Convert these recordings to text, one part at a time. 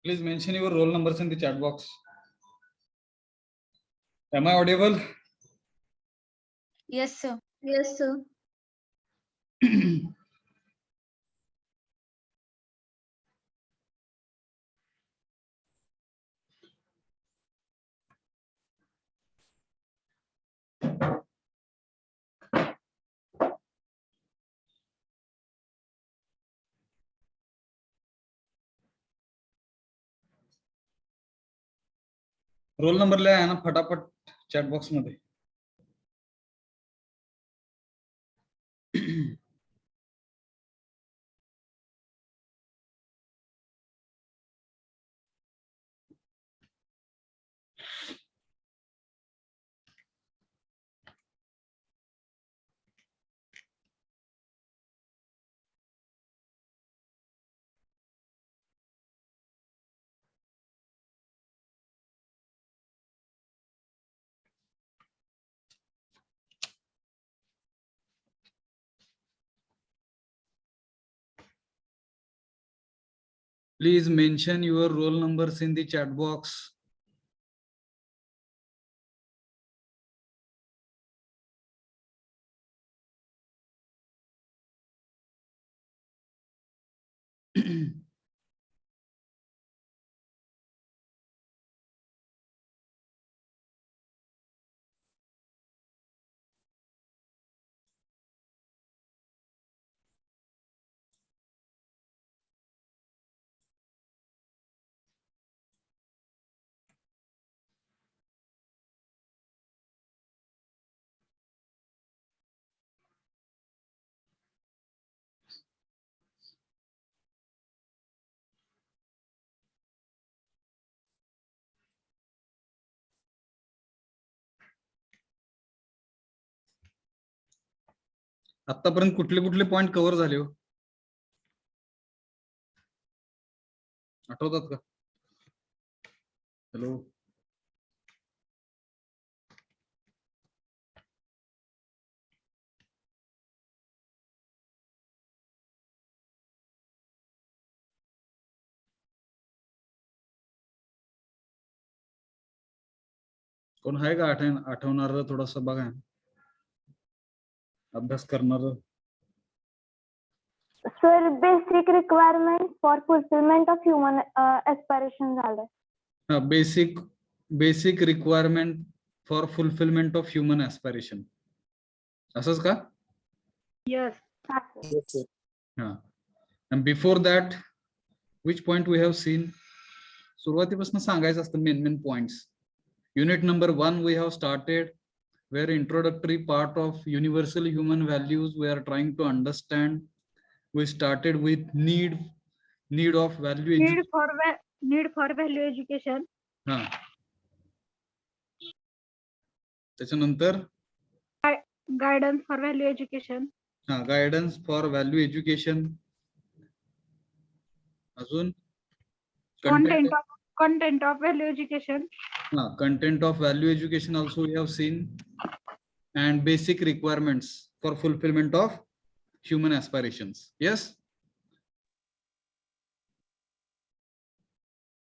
Please mention your roll numbers in the chat box. Am I audible? Yes, sir. Yes, sir. Roll number लिहा ना फटाफट chat box मध्ये. Please mention your roll numbers in the chat box. आतापर्यंत कुठले कुठले point cover झाले हो? आठवतात का? हॅलो, कोण आहे का आठवणार थोडासा बघा, अभ्यास करणार. Sir, basic requirement for fulfillment of human aspiration झालं. Basic requirement for fulfilment of human aspiration, असंच का? Yes. हा. And before that, which point we have seen? सुरुवातीपासून सांगायचं असतं main points. Unit number 1 we have started, where introductory part of universal human values we are trying to understand. We started with need of value education. Need for value education. हा. त्याच्यानंतर Guidance for value education. हा, guidance for value education. अजून Content of value education. Content of value education also we have seen, and basic requirements for fulfillment of human aspirations. Yes,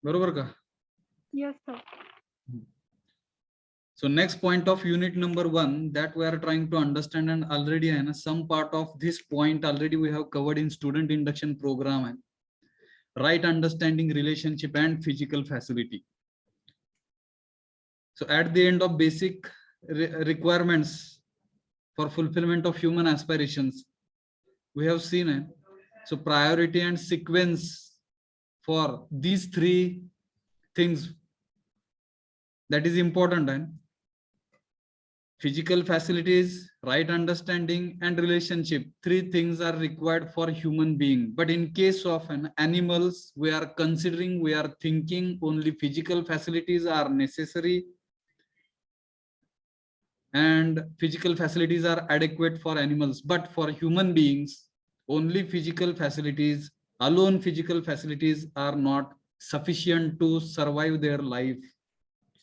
बरोबर का? Yes, sir. So next point of unit number 1 that we are trying to understand, and already some part of this point already we have covered in student induction program, and right understanding relationship and physical facility. So at the end of basic requirements for fulfillment of human aspirations, we have seen so priority and sequence for these three things, that is important, and physical facilities, right understanding and relationship, three things are required for human being. But in case of animals, we are considering, we are thinking only physical facilities are necessary and physical facilities are adequate for animals. But for human beings, only physical facilities are not sufficient to survive their life,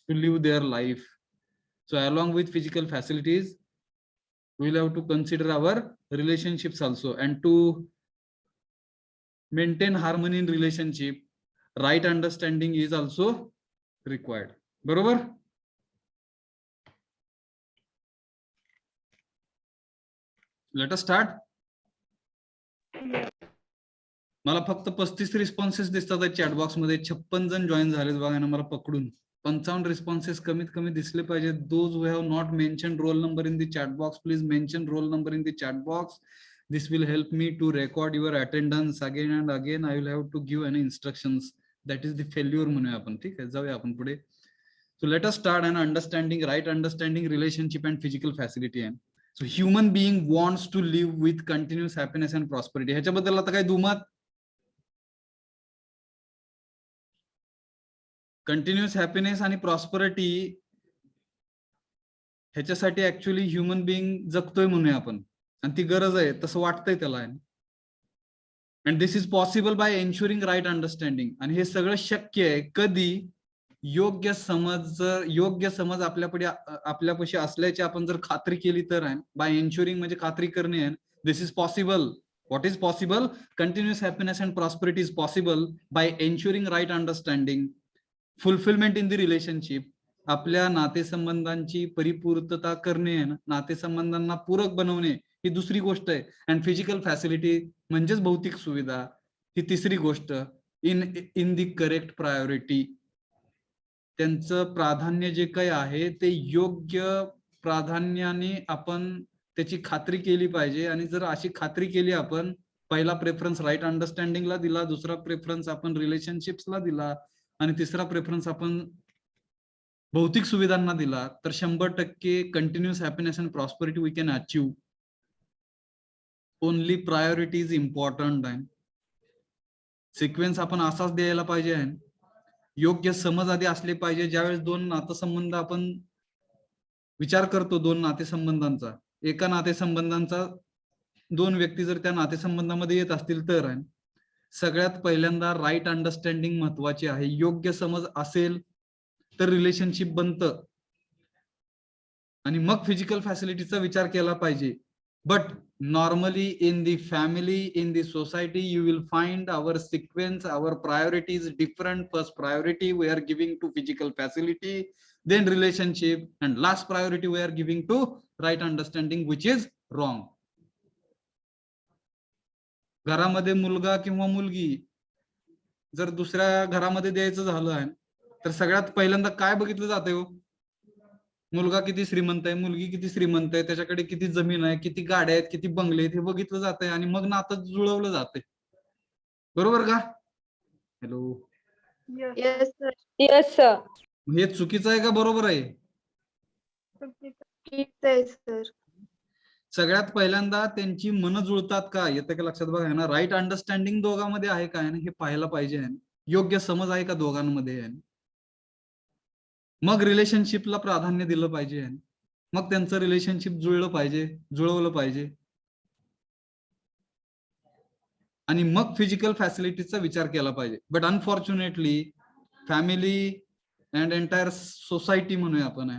to live their life. So along with physical facilities, we will have to consider our relationships also, and to maintain harmony in relationship, right understanding is also required. बरोबर? Let us start. मला फक्त 35 responses दिसतात chat box मध्ये. 56 जण join झालेत बघा ना मला पकडून. 55 रिस्पॉन्सेस कमीत कमी दिसले पाहिजे. Those who have not mention roll number in the chat box, please mention roll number in the chat box. This will help me to record your attendance again and again. I will have to give any instructions. That is the failure म्हणूया आपण. ठीक आहे, जाऊया आपण पुढे. So let us start an understanding, right understanding relationship and physical facility. So human being wants to live with continuous happiness and prosperity. ह्याच्याबद्दल आता काय दुमत? कंटिन्युअस हॅपीनेस आणि प्रॉस्परिटी ह्याच्यासाठी ऍक्च्युअली ह्युमन बिईंग जगतोय म्हणूया आपण, आणि ती गरज आहे तसं वाटतंय त्याला. And this is possible by ensuring right understanding. आणि हे सगळं शक्य आहे कधी? योग्य समज आपल्यापाशी असल्याची आपण जर खात्री केली तर आहे. बाय एन्शुरिंग म्हणजे खात्री करणे आहे. This is possible. What is possible? Continuous happiness and prosperity is possible by ensuring right understanding, fulfillment in the relationship. आपल्या नातेसंबंधांची परिपूर्तता करणे, नातेसंबंधांना पूरक बनवणे ही दुसरी गोष्ट आहे. अँड फिजिकल फॅसिलिटी म्हणजेच भौतिक सुविधा ही तिसरी गोष्ट. In the correct priority. त्यांचं प्राधान्य जे काही आहे ते योग्य प्राधान्याने आपण त्याची खात्री केली पाहिजे. आणि जर अशी खात्री केली आपण, पहिला प्रेफरन्स राईट अंडरस्टँडिंगला दिला, दुसरा प्रेफरन्स आपण रिलेशनशिप्सला दिला, आणि तिसरा प्रेफरन्स आपण भौतिक सुविधांना दिला, तर 100% continuous happiness and prosperity we can achieve. Only priority is important आहे. सिक्वेन्स आपण असाच द्यायला पाहिजे आहे. योग्य समज आधी असले पाहिजे. ज्यावेळेस दोन नातेसंबंध आपण विचार करतो, दोन नातेसंबंधांचा, एका नातेसंबंधांचा दोन व्यक्ती जर त्या नातेसंबंधामध्ये येत असतील तर सगळ्यात पहिल्यांदा राईट अंडरस्टँडिंग महत्वाची आहे. योग्य समज असेल तर रिलेशनशिप बनतं, आणि मग फिजिकल फॅसिलिटीचा विचार केला पाहिजे. But normally in the family, in the society, you will find our sequence, our priorities different. First priority we are giving to physical facility, then relationship, and last priority we are giving to right understanding, which is wrong. घरामध्ये मुलगा किंवा मुलगी जर दुसऱ्या घरामध्ये द्यायचं झालं तर सगळ्यात पहिल्यांदा काय बघितलं जाते हो? मुलगा किती श्रीमंत आहे, मुलगी किती श्रीमंत आहे, त्याच्याकडे किती जमीन आहे, किती गाड्या आहेत, किती बंगले आहेत, हे बघितलं जात आहे. आणि मग नातं जुळवलं जाते. बरोबर का? Hello, Yes, sir. Yes, sir. हे चुकीचं आहे का बरोबर आहे? ठीक आहे सर. सगळ्यात पहिल्यांदा त्यांची मन जुळतात का येतं का लक्षात बघा ना. राईट अंडरस्टँडिंग दोघांमध्ये आहे का हे पाहायला पाहिजे. योग्य समज आहे का दोघांमध्ये. मग रिलेशनशिपला प्राधान्य दिलं पाहिजे. मग त्यांचं रिलेशनशिप जुळवलं पाहिजे. आणि मग फिजिकल फॅसिलिटीचा विचार केला पाहिजे. But unfortunately family and entire society म्हणूया आपण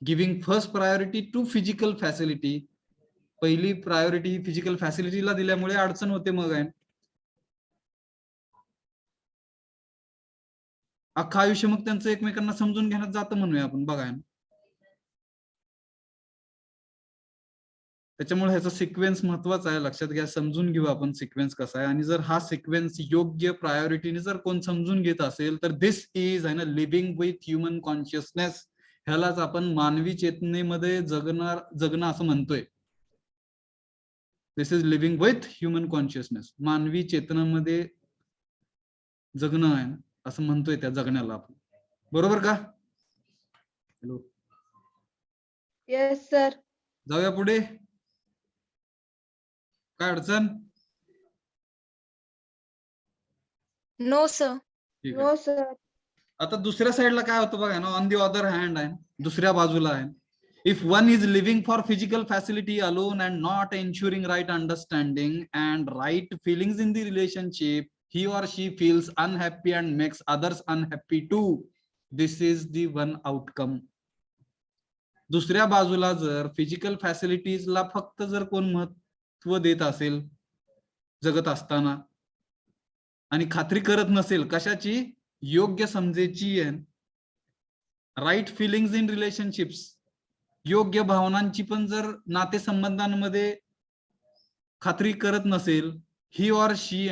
giving first priority to physical facility. पहिली प्रायोरिटी ही फिजिकल फॅसिलिटीला दिल्यामुळे अडचण होते. मग अख्खं आयुष्य मग त्यांचं एकमेकांना समजून घेण्यात जातं म्हणूया आपण. बघा त्याच्यामुळे ह्याचा सिक्वेन्स महत्वाचा आहे, लक्षात घ्या. समजून घेऊ आपण सिक्वेन्स कसा आहे. आणि जर हा सिक्वेन्स योग्य प्रायोरिटीने जर कोण समजून घेत असेल तर this is living with human consciousness. ह्यालाच आपण मानवी चेतनेमध्ये जगणं असं म्हणतोय. This is living with human consciousness. मानवी चेतनामध्ये जगणं आहे असं म्हणतोय त्या जगण्याला आपण. बरोबर का? Hello, Yes, sir. जाऊया पुढे. काय अडचण? No, sir. ठीक आहे. No, sir. आता दुसऱ्या साईडला काय होतं बघा ना. ऑन दी अदर हँड दुसऱ्या बाजूला if one is living for physical facility alone and not ensuring right understanding and right feelings in the relationship, he or she feels unhappy and makes others unhappy too. This is the one outcome. दुसऱ्या बाजूला जर physical फॅसिलिटीजला फक्त जर कोण महत्व देत असेल जगत असताना, आणि खात्री करत नसेल कशाची, योग्य समजेची राईट फिलिंग्स इन रिलेशनशिप्स, योग्य भावनांची पण जर नातेसंबंधांमध्ये खात्री करत नसेल, ही ऑर शी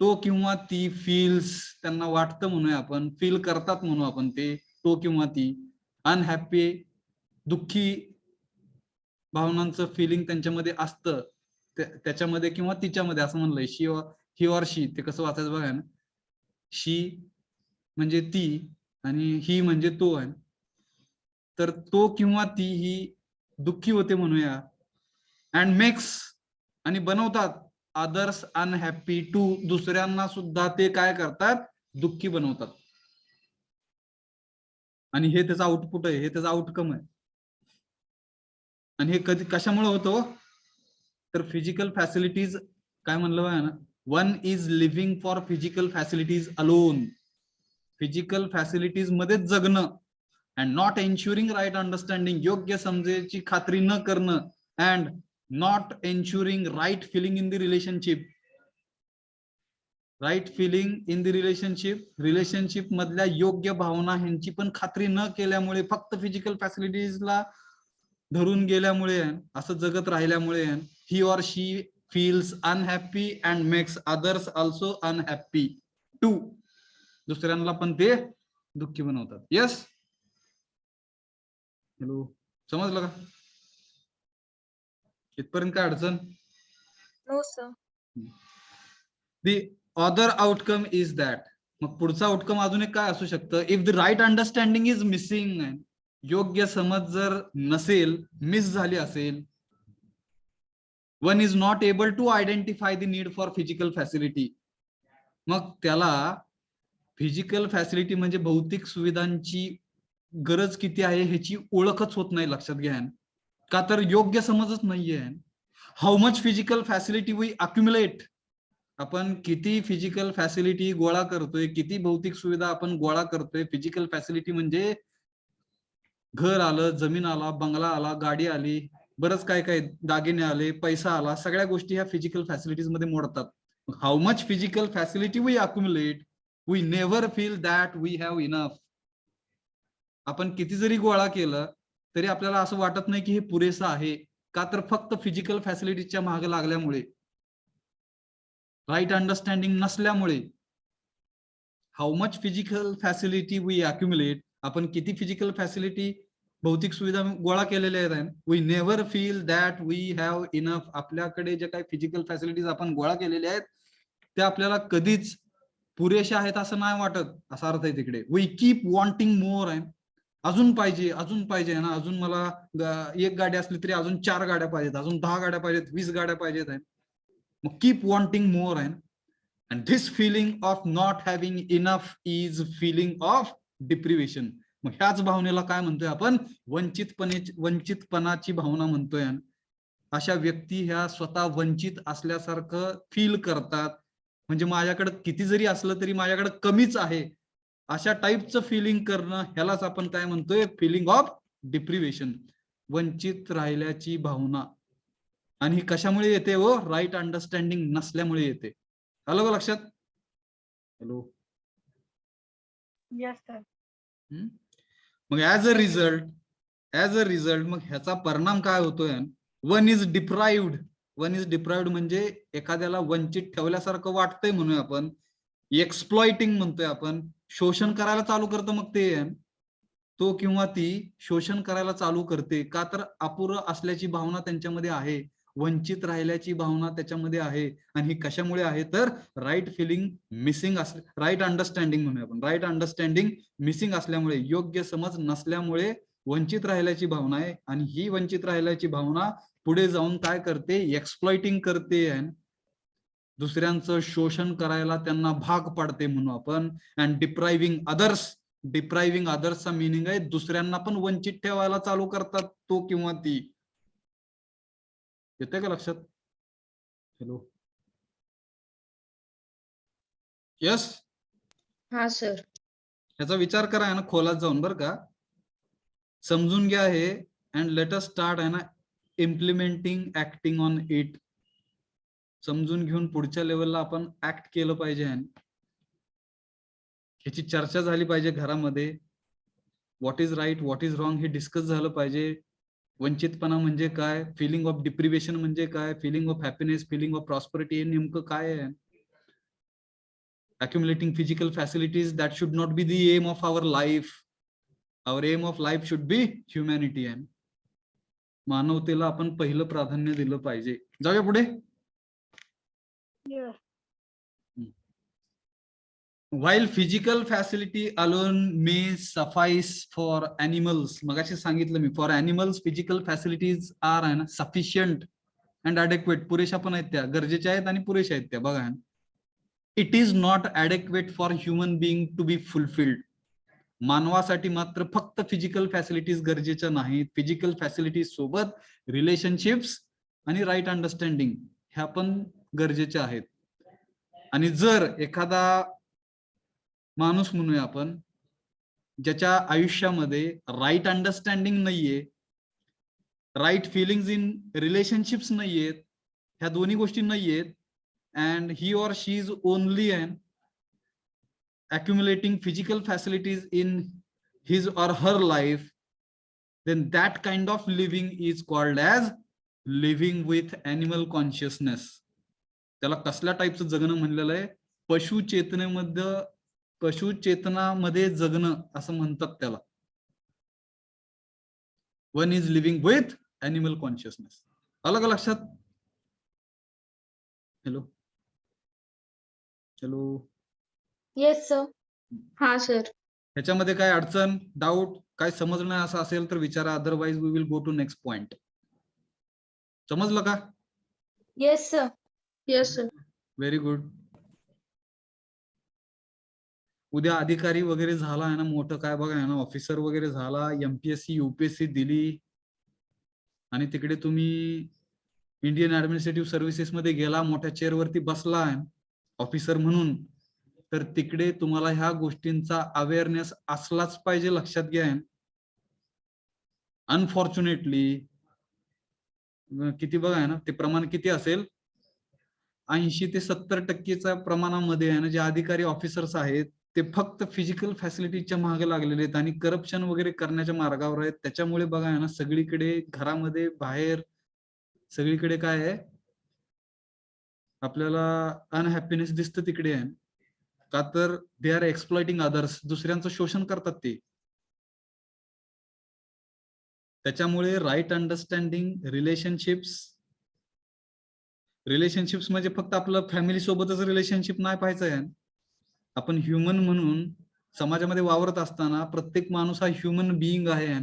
तो किंवा ती फील्स, त्यांना वाटतं म्हणूया आपण, फील करतात म्हणू आपण, ते तो किंवा ती अनहॅपी, दुःखी भावनांचं फिलिंग त्यांच्यामध्ये असतं, त्याच्यामध्ये किंवा तिच्यामध्ये असं म्हणलंय, ही ऑर शी, ते कसं वाचायचं बघा ना, शी म्हणजे ती आणि ही म्हणजे तो आहे, तर तो किंवा ती ही दुःखी होते म्हणूया, अँड मेक्स, आणि बनवतात अदर्स अनहॅपी टू, दुसऱ्यांना सुद्धा ते काय करतात, दुःखी बनवतात. आणि हे त्याचं आउटपुट आहे, हे त्याचं आउटकम आहे. आणि हे कधी कशामुळे होतो, तर फिजिकल फॅसिलिटीज, काय म्हणलं आहे ना, one is living for physical facilities alone, physical facilities मध्ये जगणं, and not ensuring right understanding, योग्य समजेची खात्री न करणं, and not ensuring right feeling in the relationship, right feeling in the relationship, relationship मधल्या योग्य भावना ह्यांची पण खात्री न केल्यामुळे, फक्त फिजिकल फॅसिलिटीजला धरून गेल्यामुळे, असं जगत राहिल्यामुळे, he or she feels unhappy and makes others also unhappy too, दुसऱ्यांना पण ते दुःखी बनवतात. यस, हॅलो, समजलं का इथपर्यंत? काय अडचण? No sir. The other outcome is that, मग पुढचा आउटकम अजून एक काय असू शकतं, if the right understanding is missing, योग्य समज जर नसेल, मिस झाली असेल, one is not able to identify the need for physical facility, मग त्याला फिजिकल फॅसिलिटी म्हणजे भौतिक सुविधांची गरज किती आहे ह्याची ओळखच होत नाही, लक्षात घ्या, का तर योग्य समजच नाहीये. How much physical facility we accumulate, आपण किती फिजिकल फॅसिलिटी गोळा करतोय, किती भौतिक सुविधा आपण गोळा करतोय. फिजिकल फॅसिलिटी म्हणजे घर आलं, जमीन आला, बंगला आला, गाडी आली, बरंच काय काय, दागिने आले, पैसा आला, सगळ्या गोष्टी ह्या फिजिकल फॅसिलिटीज मध्ये मोडतात. How much physical facility we accumulate, we never feel that we have enough, आपण किती जरी गोळा केलं तरी आपल्याला असं वाटत नाही की हे पुरेसं आहे, का तर फक्त फिजिकल फॅसिलिटीच्या मागे लागल्यामुळे, राईट अंडरस्टँडिंग नसल्यामुळे. How much physical facility we accumulate, आपण किती फिजिकल फॅसिलिटी, भौतिक सुविधा गोळा केलेल्या आहेत, we never feel that we have enough, आपल्याकडे जे काही फिजिकल फॅसिलिटीज आपण गोळा केलेल्या आहेत त्या आपल्याला कधीच पुरेशा आहेत असं नाही वाटत, असा अर्थ आहे तिकडे. वी कीप वॉन्टिंग मोर, आहे अजून पाहिजे, अजून पाहिजे ना, अजून मला एक गाडी असली तरी अजून 4 गाड्या पाहिजेत, अजून 10 गाड्या पाहिजेत, 20 गाड्या पाहिजेत, मग कीप वॉन्टिंग मोर आहे. And this feeling of not having enough is feeling of deprivation. मग ह्याच भावनेला काय म्हणतोय आपण, वंचितपणाची भावना म्हणतोय. अशा व्यक्ती ह्या स्वतः वंचित असल्यासारखं फील करतात, म्हणजे माझ्याकडे किती जरी असलं तरी माझ्याकडे कमीच आहे, अशा टाईपचं फिलिंग करणं, ह्यालाच आपण काय म्हणतोय, फिलिंग ऑफ डिप्रिव्हेशन, वंचित राहिल्याची भावना. आणि ही कशामुळे येते, व राईट अंडरस्टँडिंग नसल्यामुळे येते. आलं का लक्षात? Hello, yes sir. मग ऍज अ रिझल्ट मग ह्याचा परिणाम काय होतोय, वन इज डिप्राइव्ड, म्हणजे एखाद्याला वंचित ठेवल्यासारखं वाटतंय म्हणून आपण, एक्सप्लॉइटिंग म्हणतोय आपण, शोषण करायला चालू करतं, मग ते तो किंवा ती शोषण करायला चालू करते, का तर अपुरं असल्याची भावना त्यांच्यामध्ये आहे, वंचित राहिल्याची भावना त्याच्यामध्ये आहे. आणि ही कशामुळे आहे, तर राईट फिलिंग मिसिंग असले, राईट अंडरस्टँडिंग म्हणूया आपण, राईट अंडरस्टँडिंग मिसिंग असल्यामुळे, योग्य समज नसल्यामुळे वंचित राहिल्याची भावना आहे. आणि ही वंचित राहिल्याची भावना पुढे जाऊन काय करते, एक्सप्लॉइटिंग करते, दुसऱ्यांचं शोषण करायला त्यांना भाग पाडते म्हणून आपण. अँड डिप्रायव्हिंग अदर्सचा मिनिंग आहे दुसऱ्यांना पण वंचित ठेवायला चालू करतात, तो किंवा ती. येते का लक्षात? Hello, yes. हा सर. ह्याचा विचार करा आहे ना खोलात जाऊन, बरं का, समजून घ्या हे, अँड लेट अस स्टार्ट आहे ना इम्प्लिमेंटिंग, ऍक्टिंग ऑन इट. समजून घेऊन पुढच्या लेवलला आपण ऍक्ट केलं पाहिजे. ह्याची चर्चा झाली पाहिजे घरामध्ये. What is right, what is wrong हे डिस्कस झालं पाहिजे. वंचितपणा म्हणजे काय, फिलिंग ऑफ डिप्रिव्हेशन म्हणजे काय, feeling of happiness, feeling of prosperity हे नेमकं काय आहे. accumulating physical facilities, that should not be the aim of our life. Our aim of life should be humanity. and मानवतेला आपण पहिलं प्राधान्य दिलं पाहिजे. जाऊया पुढे. Yes. While physical facility alone may suffice for animals, मगाशी सांगितलं मी, for animals physical facilities are sufficient and adequate. पुरेशा पण आहेत त्या, गरजेच्या आहेत आणि पुरेशा आहेत त्या. बघा, it is not adequate for human being to be fulfilled. मानवासाठी मात्र फक्त फिजिकल फॅसिलिटीज गरजेच्या नाहीत. फिजिकल फॅसिलिटीज सोबत रिलेशनशिप्स आणि राईट अंडरस्टँडिंग ह्या पण गरजेच्या आहेत. आणि जर एखादा माणूस म्हणूया आपण, ज्याच्या आयुष्यामध्ये राईट अंडरस्टँडिंग नाहीये, राईट फिलिंग्स इन रिलेशनशिप्स नाहीयेत, ह्या दोन्ही गोष्टी नाहीयेत, and he or she is only accumulating physical facilities in his or her life, then that kind of living is called as living with animal consciousness. त्याला कसल्या टाईपचं जगणं म्हणलेलं आहे, पशुचेतनामध्ये जगणं असं म्हणतात त्याला. One is living with animal consciousness. आलं का लक्षात? Hello hello. Yes sir. हा सर. ह्याच्यामध्ये काय अडचण, डाऊट, काय समजलं नाही असं असेल तर विचारा, otherwise we will go to next point. समजलं का? Yes sir. Yes sir. Very good. उद्या अधिकारी वगैरे झाला आहे ना, मोठं काय बघा आहे ना, ऑफिसर वगैरे झाला, एमपीएससी यूपीएससी दिली आणि तिकडे तुम्ही इंडियन ऍडमिनिस्ट्रेटिव्ह सर्व्हिसेस मध्ये गेला, मोठ्या चेअरवरती बसला आहे ऑफिसर म्हणून, तर तिकडे तुम्हाला ह्या गोष्टींचा अवेअरनेस असलाच पाहिजे. लक्षात घ्या. अनफॉर्च्युनेटली किती बघा आहे ना, ते प्रमाण किती असेल, 80 ते 70% प्रमाणामध्ये आहे ना, जे अधिकारी ऑफिसर्स आहेत ते फक्त फिजिकल फॅसिलिटीच्या मागे लागलेले आहेत आणि करप्शन वगैरे करण्याच्या मार्गावर आहेत. त्याच्यामुळे बघा आहे ना, सगळीकडे घरामध्ये बाहेर सगळीकडे काय आहे, आपल्याला अनहॅपीनेस दिसतं तिकडे आहे. का तर दे आर एक्सप्लॉइटिंग अदर्स, दुसऱ्यांचं शोषण करतात ते. त्याच्यामुळे राईट अंडरस्टँडिंग, रिलेशनशिप्स म्हणजे फक्त आपलं फॅमिली सोबतच रिलेशनशिप नाही पाहायचं आहे. आपण ह्युमन म्हणून समाजामध्ये वावरत असताना प्रत्येक माणूस हा ह्युमन बिईंग आहे.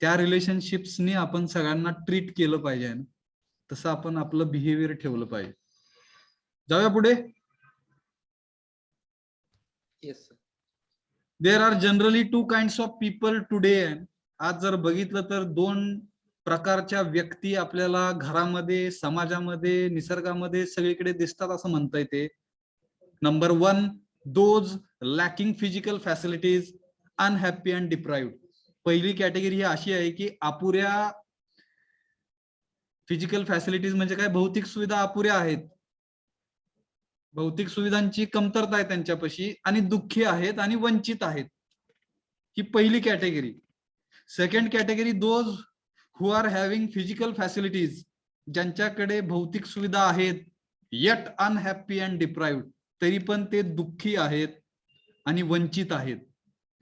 त्या रिलेशनशिप्सनी आपण सगळ्यांना ट्रीट केलं पाहिजे, तसं आपण आपलं बिहेवियर ठेवलं पाहिजे. जाऊया पुढे. Yes sir. There are generally 2 kinds of people today. आज जर बघितलं तर 2 प्रकारच्या व्यक्ती आपल्याला घरामध्ये, समाजामध्ये, निसर्गामध्ये सगळीकडे दिसतात असं म्हणता येते. Number 1, those lacking physical facilities, unhappy and deprived. पहिली कॅटेगरी ही अशी आहे की अपुऱ्या फिजिकल फॅसिलिटीज म्हणजे काय, भौतिक सुविधा अपुऱ्या आहेत, भौतिक सुविधांची कमतरता आहे त्यांच्यापाशी, आणि दुःखी आहेत आणि वंचित आहेत. ही पहिली category. Second category, those who are having physical facilities, ज्यांच्याकडे भौतिक सुविधा आहेत, येट अनहॅपी अँड डिप्राइव्ड, तरी पण ते दुःखी आहेत आणि वंचित आहेत.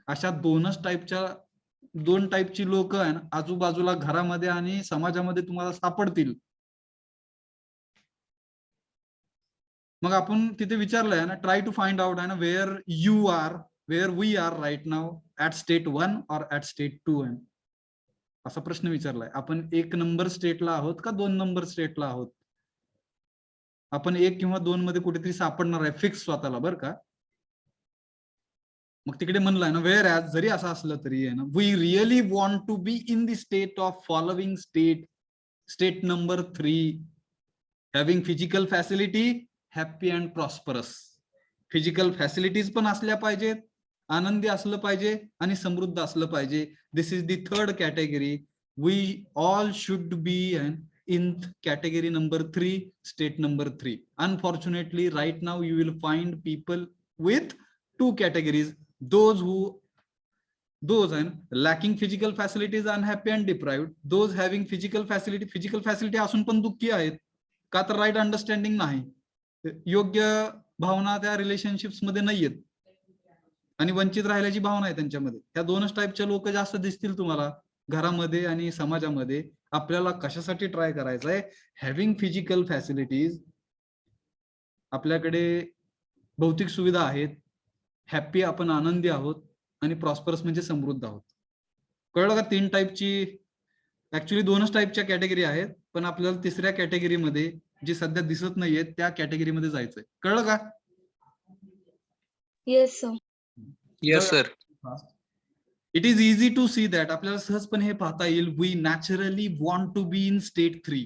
अशा 2 टाईपची लोक आहे ना, आजूबाजूला घरामध्ये आणि समाजामध्ये तुम्हाला सापडतील. मग आपण तिथे विचारलंय ना, ट्राय टू फाइंड आउट आहे ना, where we are right now, at state 1 और ऍट स्टेट 2. असा प्रश्न विचारलाय. आपण 1 नंबर स्टेटला आहोत का 2 नंबर स्टेटला आहोत? आपण 1 किंवा 2 मध्ये कुठेतरी सापडणार आहे फिक्स स्वतःला, बरं का. मग तिकडे म्हणलाय ना, वेअर ॲज, जरी असं असलं तरी आहे ना, we really want to be in the state of following state number 3, having physical facility, happy and prosperous. Physical facilities पण असल्या पाहिजेत, आनंदी असलं पाहिजे आणि समृद्ध असलं पाहिजे. This is the third category. We all should be in category number 3, state number 3. Unfortunately, right now you will find people with two categories, those and lacking physical facilities, unhappy and deprived, those having physical facility असून पण दुःखी आहेत का तर right understanding नाही, योग्य भावना त्या relationships मध्ये नाहीयेत आणि वंचित राहिल्याची भावना आहे त्यांच्यामध्ये. ह्या दोनच टाईपचे लोक जास्त दिसतील तुम्हाला घरामध्ये आणि समाजामध्ये. आपल्याला कशासाठी ट्राय करायचं आहे, हॅव्हिंग फिजिकल फॅसिलिटीज, आपल्याकडे भौतिक सुविधा आहेत, हॅप्पी आपण आनंदी आहोत आणि प्रॉस्परस म्हणजे समृद्ध आहोत. कळलं का? तीन टाईपची, ऍक्च्युली दोनच टाईपच्या कॅटेगरी आहेत, पण आपल्याला तिसऱ्या कॅटेगरीमध्ये जी सध्या दिसत नाहीये त्या कॅटेगरीमध्ये जायचंय. कळलं का? Yes sir. Yes, sir. It is easy to see that, आपल्याला सहजपणे हे पाहता येईल, we naturally want to be in state 3.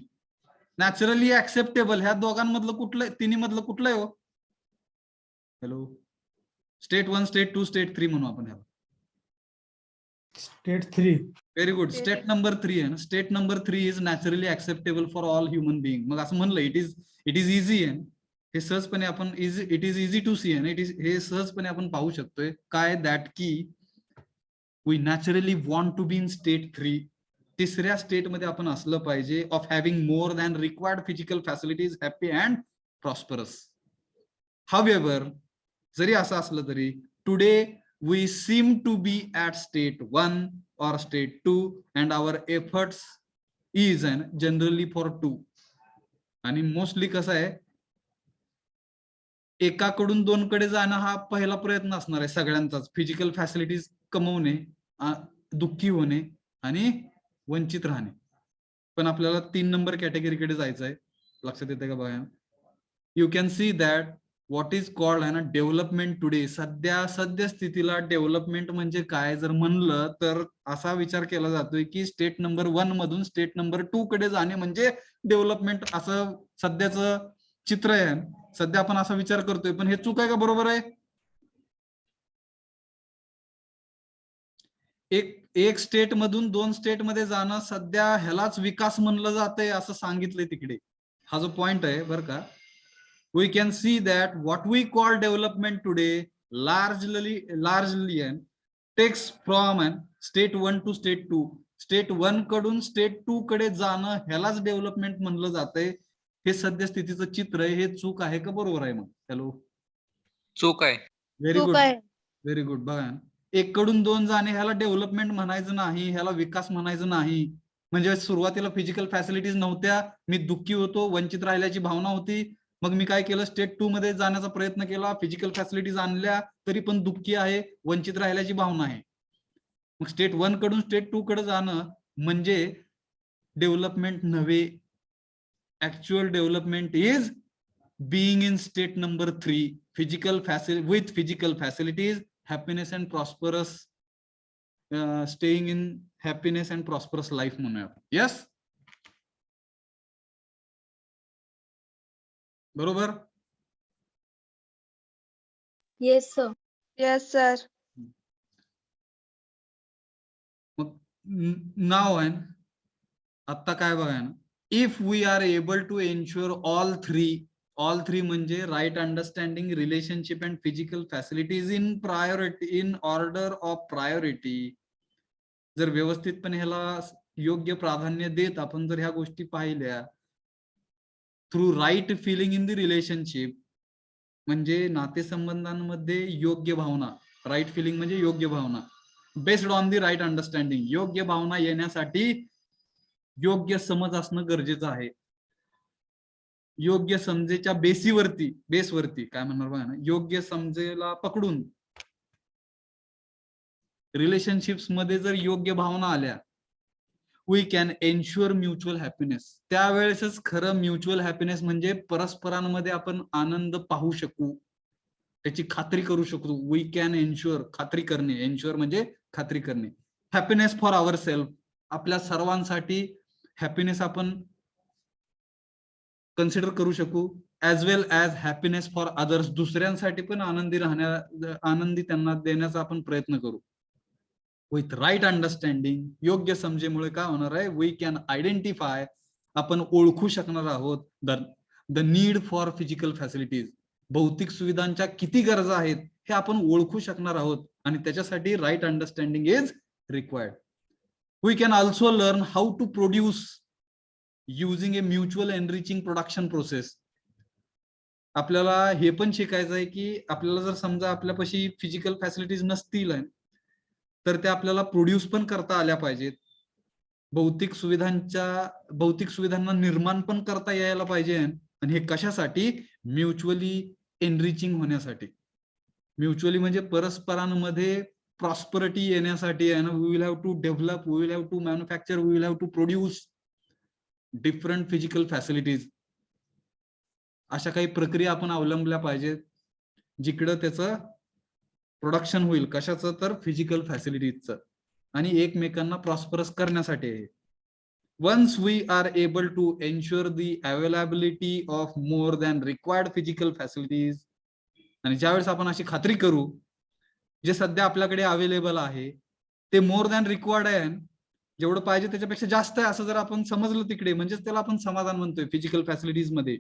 Naturally acceptable, ह्या दोघांमधलं कुठलं, तिन्ही मधलं कुठलं आहे हो? हॅलो, स्टेट 1, स्टेट 2, स्टेट 3 म्हणू आपण ह्याला. State 3. Very good. State number 3 आहे ना. State number 3 is naturally acceptable for all human being. मग असं म्हणलं इट इज इझी आहे, हे सहजपणे आपण it is easy to see आहे, हे सहजपणे आपण पाहू शकतोय काय, दॅट की we naturally want to be in state 3, तिसऱ्या स्टेट मध्ये आपण असलं पाहिजे, of having more than required physical facilities, happy and prosperous. However, जरी असं असलं तरी today we seem to be at state 1 or state 2 and our efforts is and generally for 2. आणि मोस्टली कसं आहे, एकाकडून दोन कडे जाणं हा पहिला प्रयत्न असणार आहे सगळ्यांचाच, फिजिकल फॅसिलिटीज कमवणे, दुःखी होणे आणि वंचित राहणे. पण आपल्याला 3 नंबर कॅटेगरीकडे जायचं आहे. लक्षात येते का बघा? You can see that what is called आहे ना डेव्हलपमेंट टुडे. सध्या स्थितीला डेव्हलपमेंट म्हणजे काय जर म्हणलं तर असा विचार केला जातोय की स्टेट नंबर 1 मधून स्टेट नंबर 2 कडे जाणे म्हणजे डेव्हलपमेंट, असं सध्याचं चित्र आहे. सध्या आपण असा विचार करतोय, पण हे चूक आहे का बरोबर आहे? एक स्टेट मधून 2 स्टेट मध्ये जाणं सध्या ह्यालाच विकास म्हणलं जातंय असं सांगितलंय तिकडे. हा जो पॉइंट आहे बरं का, we can see that what we call development today largely takes from state 1 to state 2. State 1 कडून स्टेट 2 कडे जाणं ह्यालाच डेव्हलपमेंट म्हणलं जातंय. हे सध्या स्थितीचं चित्र आहे. हे चूक आहे का बरोबर आहे? मग हॅलो, चूक आहे. Very good, very good. बघा, 1 कडून 2 जाणे ह्याला डेव्हलपमेंट म्हणायचं नाही, ह्याला विकास म्हणायचं नाही. म्हणजे सुरुवातीला फिजिकल फॅसिलिटीज नव्हत्या, मी दुःखी होतो, वंचित राहिल्याची भावना होती, मग मी काय केलं, स्टेट 2 मध्ये जाण्याचा प्रयत्न केला, फिजिकल फॅसिलिटीज आणल्या, तरी पण दुःखी आहे, वंचित राहिल्याची भावना आहे. मग स्टेट 1 कडून स्टेट 2 कडे जाणं म्हणजे डेव्हलपमेंट नव्हे. Actual development is being in state number 3, with physical facilities, happiness and prosperous, staying in happiness and prosperous life म्हणूया. Yes, बरोबर? Yes sir. Yes, sir. मग नाव आहे आता काय बघा ना, if we are able to ensure all three म्हणजे right understanding, relationship and physical facilities in priority, in order of priority. जर व्यवस्थितपणे ह्याला योग्य प्राधान्य देत आपण जर ह्या गोष्टी पाहिल्या, through right feeling in the relationship, म्हणजे नातेसंबंधांमध्ये योग्य भावना, राईट फिलिंग म्हणजे योग्य भावना, based on the right understanding. योग्य भावना येण्यासाठी योग्य समज असणं गरजेचं आहे. योग्य समजेच्या बेसवरती काय म्हणणार बघा ना, योग्य समजेला पकडून रिलेशनशिप्स मध्ये जर योग्य भावना आल्या, we can ensure mutual happiness. त्यावेळेसच खरं म्युच्युअल हॅपीनेस म्हणजे परस्परांमध्ये आपण आनंद पाहू शकू, त्याची खात्री करू शकतो. वी कॅन एन्श्युअर, खात्री करणे, एन्श्युअर म्हणजे खात्री करणे. हॅपीनेस फॉर आवर सेल्फ, आपल्या सर्वांसाठी हॅपीनेस आपण कन्सिडर करू शकू, as well as happiness for others, दुसऱ्यांसाठी पण आनंदी त्यांना देण्याचा आपण प्रयत्न करू. विथ राईट अंडरस्टँडिंग, योग्य समजेमुळे काय होणार आहे, वी कॅन आयडेंटिफाय, आपण ओळखू शकणार आहोत the need for physical facilities, भौतिक सुविधांच्या किती गरजा आहेत हे आपण ओळखू शकणार आहोत आणि त्याच्यासाठी right understanding is required. We can also learn how to produce using a mutual enriching production process. आपल्याला हे पण शिकायचं आहे की आपल्याला जर समजा आपल्यापाशी फिजिकल फॅसिलिटीज नसतील तर त्या आपल्याला प्रोड्यूस पण करता आल्या पाहिजेत. भौतिक सुविधांना निर्माण पण करता यायला पाहिजे. आणि हे कशासाठी? म्युच्युअली एनरिचिंग होण्यासाठी. म्युच्युअली म्हणजे परस्परांमध्ये प्रॉस्परिटी येण्यासाठी आहे ना. We will have to develop, we will have to manufacture, we will have to produce different physical facilities. अशा काही प्रक्रिया आपण अवलंबल्या पाहिजेत जिकडं त्याचं प्रोडक्शन होईल. कशाचं? तर फिजिकल फॅसिलिटीजचं. आणि एकमेकांना प्रॉस्परस करण्यासाठी आहे. Once we are able to ensure the availability of more than required physical facilities, आणि ज्यावेळेस आपण अशी खात्री करू जे सध्या आपल्याकडे अवेलेबल आहे ते मोर दॅन रिक्वायर्ड आहे, जेवढं पाहिजे त्याच्यापेक्षा जास्त आहे असं जर आपण समजलं तिकडे, म्हणजेच त्याला आपण समाधान म्हणतोय फिजिकल फॅसिलिटीज मध्ये.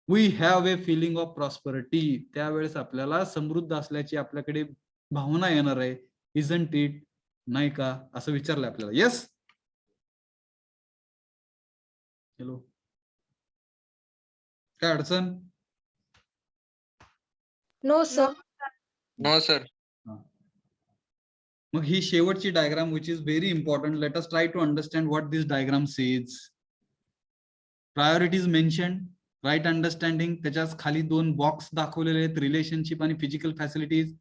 We have a feeling of prosperity. त्यावेळेस आपल्याला समृद्ध असल्याची आपल्याकडे भावना येणार आहे. Isn't it? नाही का? असं विचारलंय आपल्याला. येस? हॅलो, काय अडचण? No sir. No sir. मग ही शेवटची diagram which is very important. Let us try to understand what this diagram says. Priorities mention, right understanding. त्याच्याच खाली 2 बॉक्स दाखवलेले आहेत, रिलेशनशिप आणि फिजिकल फॅसिलिटीज.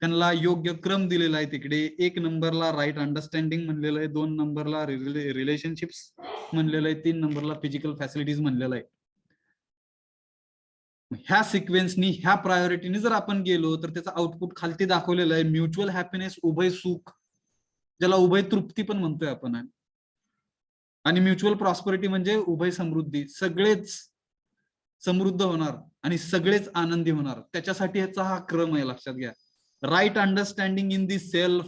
त्यांना योग्य क्रम दिलेला आहे तिकडे. 1 नंबरला राईट अंडरस्टँडिंग म्हणलेलं आहे, 2 नंबरला रिलेशनशिप्स म्हणलेलं आहे, 3 नंबरला फिजिकल फॅसिलिटीज म्हणलेलं आहे. ह्या सिक्वेन्सनी, ह्या प्रायोरिटीने जर आपण गेलो तर त्याचं आउटपुट खालती दाखवलेलं आहे. म्युच्युअल हॅपीनेस, उभय सुख, ज्याला उभय तृप्ती पण म्हणतोय आपण. आणि म्युच्युअल प्रॉस्परिटी म्हणजे उभय समृद्धी. सगळेच समृद्ध होणार आणि सगळेच आनंदी होणार. त्याच्यासाठी ह्याचा हा क्रम आहे, लक्षात घ्या. Right understanding in the self,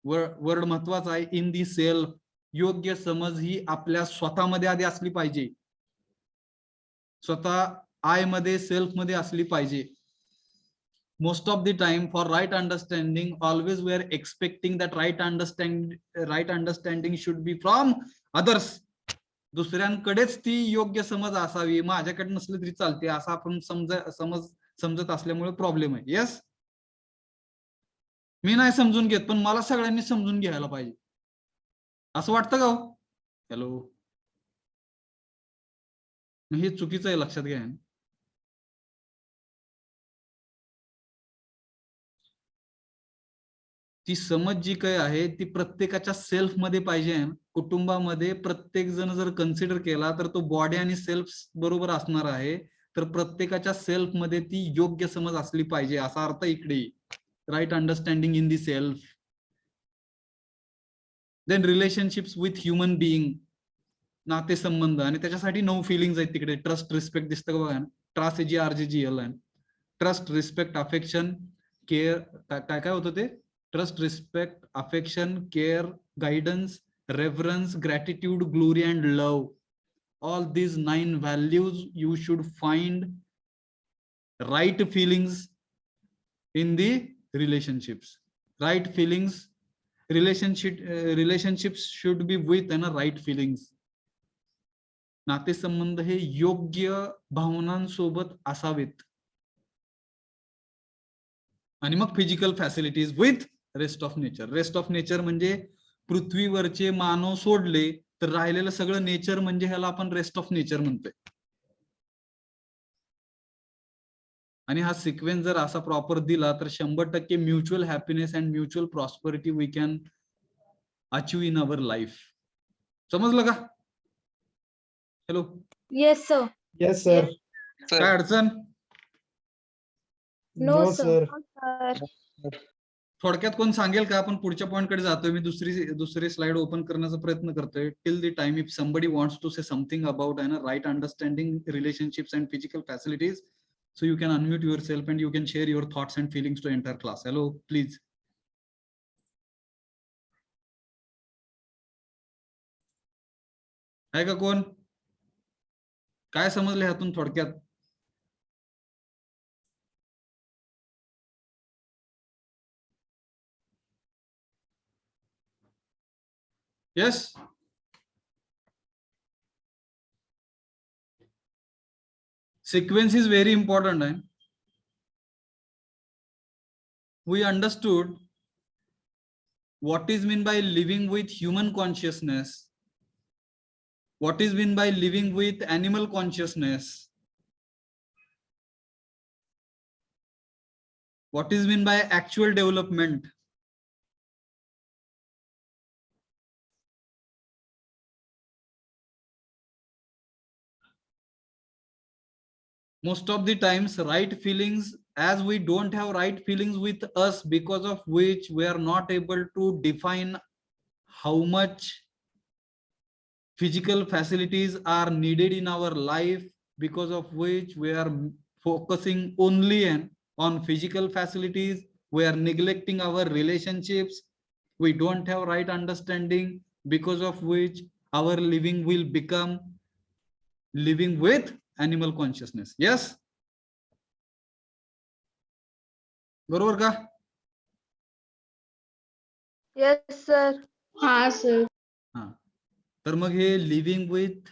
word महत्वाचा आहे. इन दी सेल्फ, योग्य समज ही आपल्या स्वतःमध्ये आधी असली पाहिजे. स्वतः आय मध्ये, सेल्फ मध्ये असली पाहिजे. Most of the time for right understanding always we are expecting that right understanding should be from others. दुसऱ्यांकडेच ती योग्य समज असावी, माझ्याकडे नसली तरी चालते असं आपण समजत असल्यामुळे प्रॉब्लेम आहे. येस? मी नाही समजून घेत पण मला सगळ्यांनी समजून घ्यायला पाहिजे असं वाटतं का? हॅलो, हे चुकीचं आहे, लक्षात घ्या. ती समज जी काही आहे ती प्रत्येकाच्या सेल्फ मध्ये पाहिजे. कुटुंबामध्ये प्रत्येक जण जर कन्सिडर केला तर तो बॉडी आणि सेल्फ बरोबर असणार आहे. तर प्रत्येकाच्या सेल्फ मध्ये ती योग्य समज असली पाहिजे असा अर्थ इकडे. Right understanding in the self. Then relationships with human being, नातेसंबंध, आणि त्याच्यासाठी 9 फिलिंग्स आहेत तिकडे. ट्रस्ट, रिस्पेक्ट दिसतं का बघा. TRUST, trust, respect, affection, care. काय काय होतं ते? Trust, respect, affection, care, guidance, reference, gratitude, glory and love. All these 9 values you should find right feelings in the relationships. Right feelings, relationships should be with and right feelings. नातेसंबंध हे योग्य भावनांसोबत असावेत. आणि मग physical facilities with rest of nature. Rest of nature म्हणजे पृथ्वीवरचे मानव सोडले तर राहिलेलं सगळं नेचर, म्हणजे ह्याला आपण रेस्ट ऑफ नेचर म्हणतोय. आणि हा सिक्वेन्स जर असा प्रॉपर दिला तर 100% mutual happiness and mutual prosperity we can achieve in our life. समजलं का? Hello, yes sir. Yes sir. काय अडचण? No sir. थोडक्यात कोण सांगेल का? आपण पुढच्या पॉइंट कडे जातोय. मी दुसरी स्लाइड ओपन करण्याचा प्रयत्न करतोय. Till the time if somebody wants to say something about right understanding relationships and physical facilities, so you can unmute yourself and you can share your thoughts and feelings to entire class. Hello, please. है का कोण? काय समजले ह्यातून थोडक्यात? Yes. Sequence is very important. We understood what is meant by living with human consciousness, what is meant by living with animal consciousness, what is meant by actual development. Most of the times, right feelings, as we don't have right feelings with us, because of which we are not able to define how much physical facilities are needed in our life, because of which we are focusing only on physical facilities. We are neglecting our relationships. We don't have right understanding, because of which our living will become living with animal consciousness. Yes, बरोबर का? Yes, sir. हाँ sir. हा, तर मग हे living with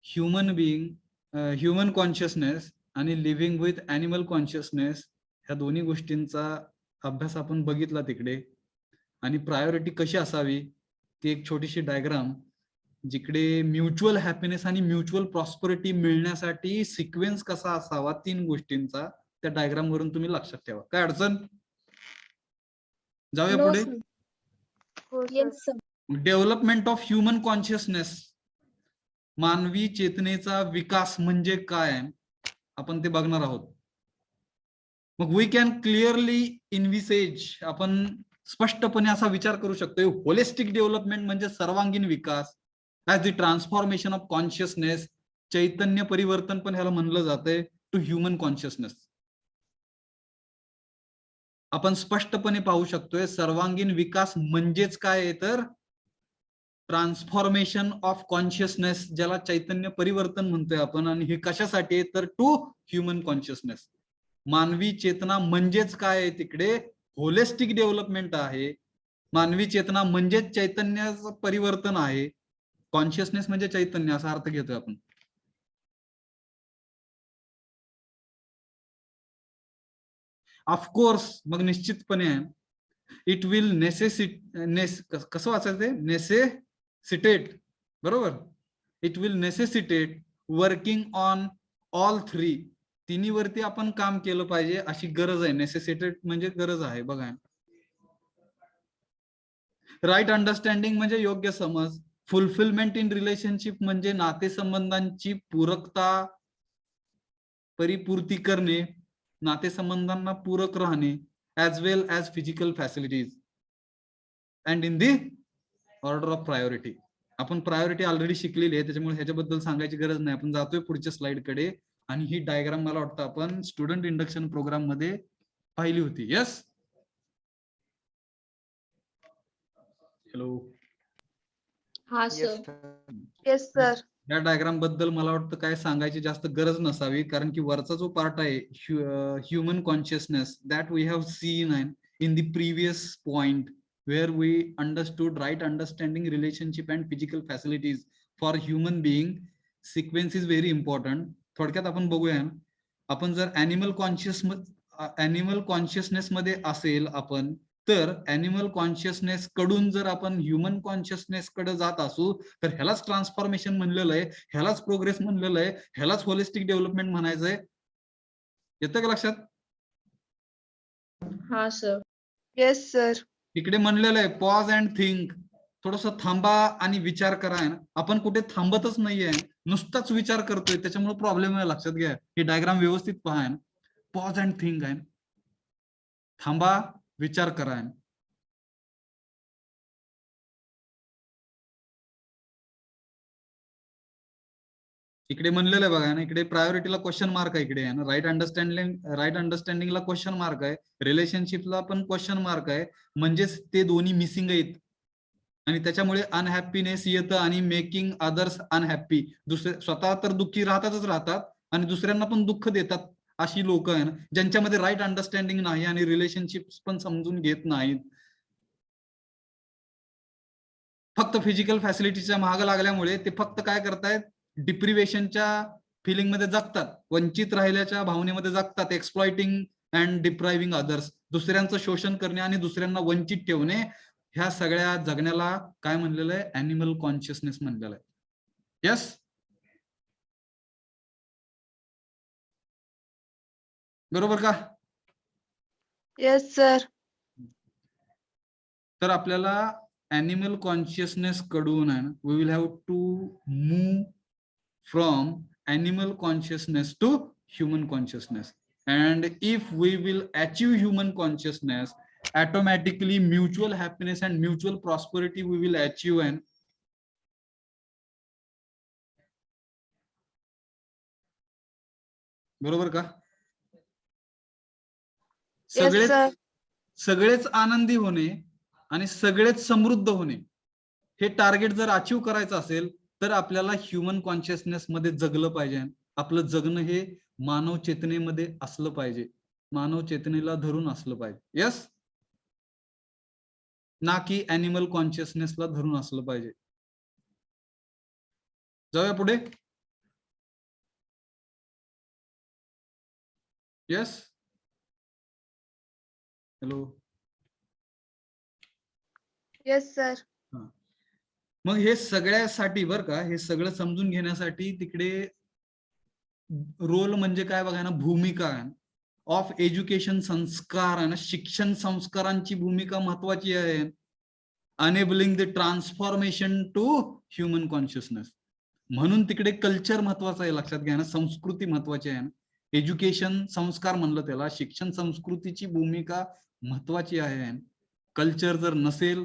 human being, human consciousness आणि living with animal consciousness, ह्या दोन्ही गोष्टींचा अभ्यास आपण बघितला तिकडे. आणि प्रायोरिटी कशी असावी ती एक छोटीशी डायग्राम, जिकडे म्युच्युअल हॅपीनेस आणि म्युच्युअल प्रॉस्परिटी मिळण्यासाठी सिक्वेन्स कसा असावा 3 गोष्टींचा, त्या डायग्राम वरून तुम्ही लक्षात ठेवा. काय अडचण? जाऊया No पुढे. sir. हो, sir. Yes sir. Development of human consciousness, मानवी चेतनेचा विकास म्हणजे काय, आपण ते बघणार आहोत. मग वी कॅन क्लिअरली इन्विसेज, आपण स्पष्टपणे असा विचार करू शकतो, होलिस्टिक डेव्हलपमेंट म्हणजे सर्वांगीण विकास, as the transformation of consciousness, चैतन्य परिवर्तन पण ह्याला म्हणलं जातंय, टू ह्युमन कॉन्शियसनेस. आपण स्पष्टपणे पाहू शकतोय सर्वांगीण विकास म्हणजेच काय आहे, तर ट्रान्सफॉर्मेशन ऑफ कॉन्शियसनेस, ज्याला चैतन्य परिवर्तन म्हणतोय आपण. आणि हे कशासाठी आहे, तर टू ह्युमन कॉन्शियसनेस. मानवी चेतना म्हणजेच काय आहे, तिकडे होलिस्टिक डेव्हलपमेंट आहे. मानवी चेतना म्हणजेच चैतन्याचं परिवर्तन आहे. कॉन्शियसनेस म्हणजे चैतन्य असा अर्थ घेतोय आपण. ऑफकोर्स, मग निश्चितपणे इट विल कसं वाचायचं ते, नेसेसिटेट, बरोबर. It will necessitate working on all 3, तिन्ही वरती आपण काम केलं पाहिजे अशी गरज आहे. नेसेसिटेट म्हणजे गरज आहे. बघा, राईट अंडरस्टँडिंग म्हणजे योग्य समज. फुलफिलमेंट इन रिलेशनशिप म्हणजे नातेसंबंधांची पूरकता, परिपूर्ती करणे, नातेसंबंधांना पूरक राहणे, as well as physical facilities and in the order of priority. आपण प्रायोरिटी ऑलरेडी शिकलेली आहे, त्याच्यामुळे ह्याच्याबद्दल सांगायची गरज नाही. आपण जातोय पुढच्या स्लाइड कडे. आणि ही डायग्राम मला वाटतं आपण स्टुडंट इंडक्शन प्रोग्राम मध्ये पाहिली होती. Yes, hello. हाँ सर. Yes, sir. या डायग्राम बद्दल मला वाटतं काय सांगायची जास्त गरज नसावी, कारण की वरचा जो पार्ट आहे human consciousness, that we have seen in the previous point, where we understood right understanding relationship and physical facilities for human being. Sequence is very important. थोडक्यात आपण बघूया, आपण जर ॲनिमल कॉन्शियसनेस मध्ये असेल आपण, तर ॲनिमल कॉन्शियसनेस कडून जर आपण ह्युमन कॉन्शियसनेस कडे जात असू, तर ह्यालाच ट्रान्सफॉर्मेशन म्हणलेलं आहे, ह्यालाच प्रोग्रेस म्हणलेलं आहे, ह्यालाच होलिस्टिक डेव्हलपमेंट म्हणायचंय. येतं का लक्षात? हाँ सर. Yes, sir. इकडे म्हणलेलं आहे पॉज अँड थिंक, थोडस थांबा आणि विचार करा. आपण कुठे थांबतच नाहीये, नुसताच विचार करतोय, त्याच्यामुळे प्रॉब्लेम आहे. लक्षात घ्या, ही डायग्राम व्यवस्थित पहा. पॉज अँड थिंक आहे, थांबा, विचार करा. इकडे म्हणलेलं आहे बघा ना, इकडे प्रायोरिटीला क्वेश्चन मार्क आहे. इकडे आहे ना, राईट अंडरस्टँडिंगला क्वेश्चन मार्क आहे, रिलेशनशिपला पण क्वेश्चन मार्क आहे. म्हणजेच ते दोन्ही मिसिंग आहेत. आणि त्याच्यामुळे अनहॅपीनेस येतं आणि मेकिंग अदर्स अनहॅपी. दुसरे स्वतः तर दुःखी राहतात आणि दुसऱ्यांना पण दुःख देतात. अशी लोक आहे ना ज्यांच्यामध्ये राईट अंडरस्टँडिंग नाही आणि रिलेशनशिप पण समजून घेत नाहीत. फक्त फिजिकल फॅसिलिटीच्या मागे लागल्यामुळे ते फक्त काय करतायत, डिप्रिवेशनच्या फिलिंग मध्ये जगतात, वंचित राहिल्याच्या भावनेमध्ये जगतात. एक्सप्लॉइटिंग अँड डिप्रायव्हिंग अदर्स, दुसऱ्यांचं शोषण करणे आणि दुसऱ्यांना वंचित ठेवणे, ह्या सगळ्या जगण्याला काय म्हणलेलं आहे, अॅनिमल कॉन्शियसनेस म्हणलेलं आहे. यस, बरोबर का? Yes, sir. तर आपल्याला अॅनिमल कॉन्शियसनेस कडून आहे ना, we will have to move from animal consciousness to human consciousness. And if we will achieve human consciousness, automatically mutual happiness and mutual prosperity we will achieve. And बरोबर का? Yes, sir. सगळेच आनंदी होणे आणि सगळेच समृद्ध होणे हे टार्गेट जर अचीव करायचं असेल तर आपल्याला ह्युमन कॉन्शियसनेस मध्ये जगलं पाहिजे. आपलं जगणं हे मानव चेतनेमध्ये असलं पाहिजे, मानव चेतनेला धरून असलं पाहिजे. यस, ना की अॅनिमल कॉन्शियसनेसला धरून असलं पाहिजे. जाऊया पुढे. Yes, hello. Yes, sir. मग हे सगळ्यासाठी बर का, हे सगळं समजून घेण्यासाठी तिकडे रोल म्हणजे काय बघा ना, भूमिका ऑफ एज्युकेशन, संस्कार आहे ना, शिक्षण संस्कारांची भूमिका महत्वाची आहे. Enabling the transformation to human consciousness. म्हणून तिकडे कल्चर महत्वाचं आहे, लक्षात घ्या ना, संस्कृती महत्वाची आहे. एज्युकेशन संस्कार म्हणलं त्याला, शिक्षण संस्कृतीची भूमिका महत्वाची आहे. कल्चर जर नसेल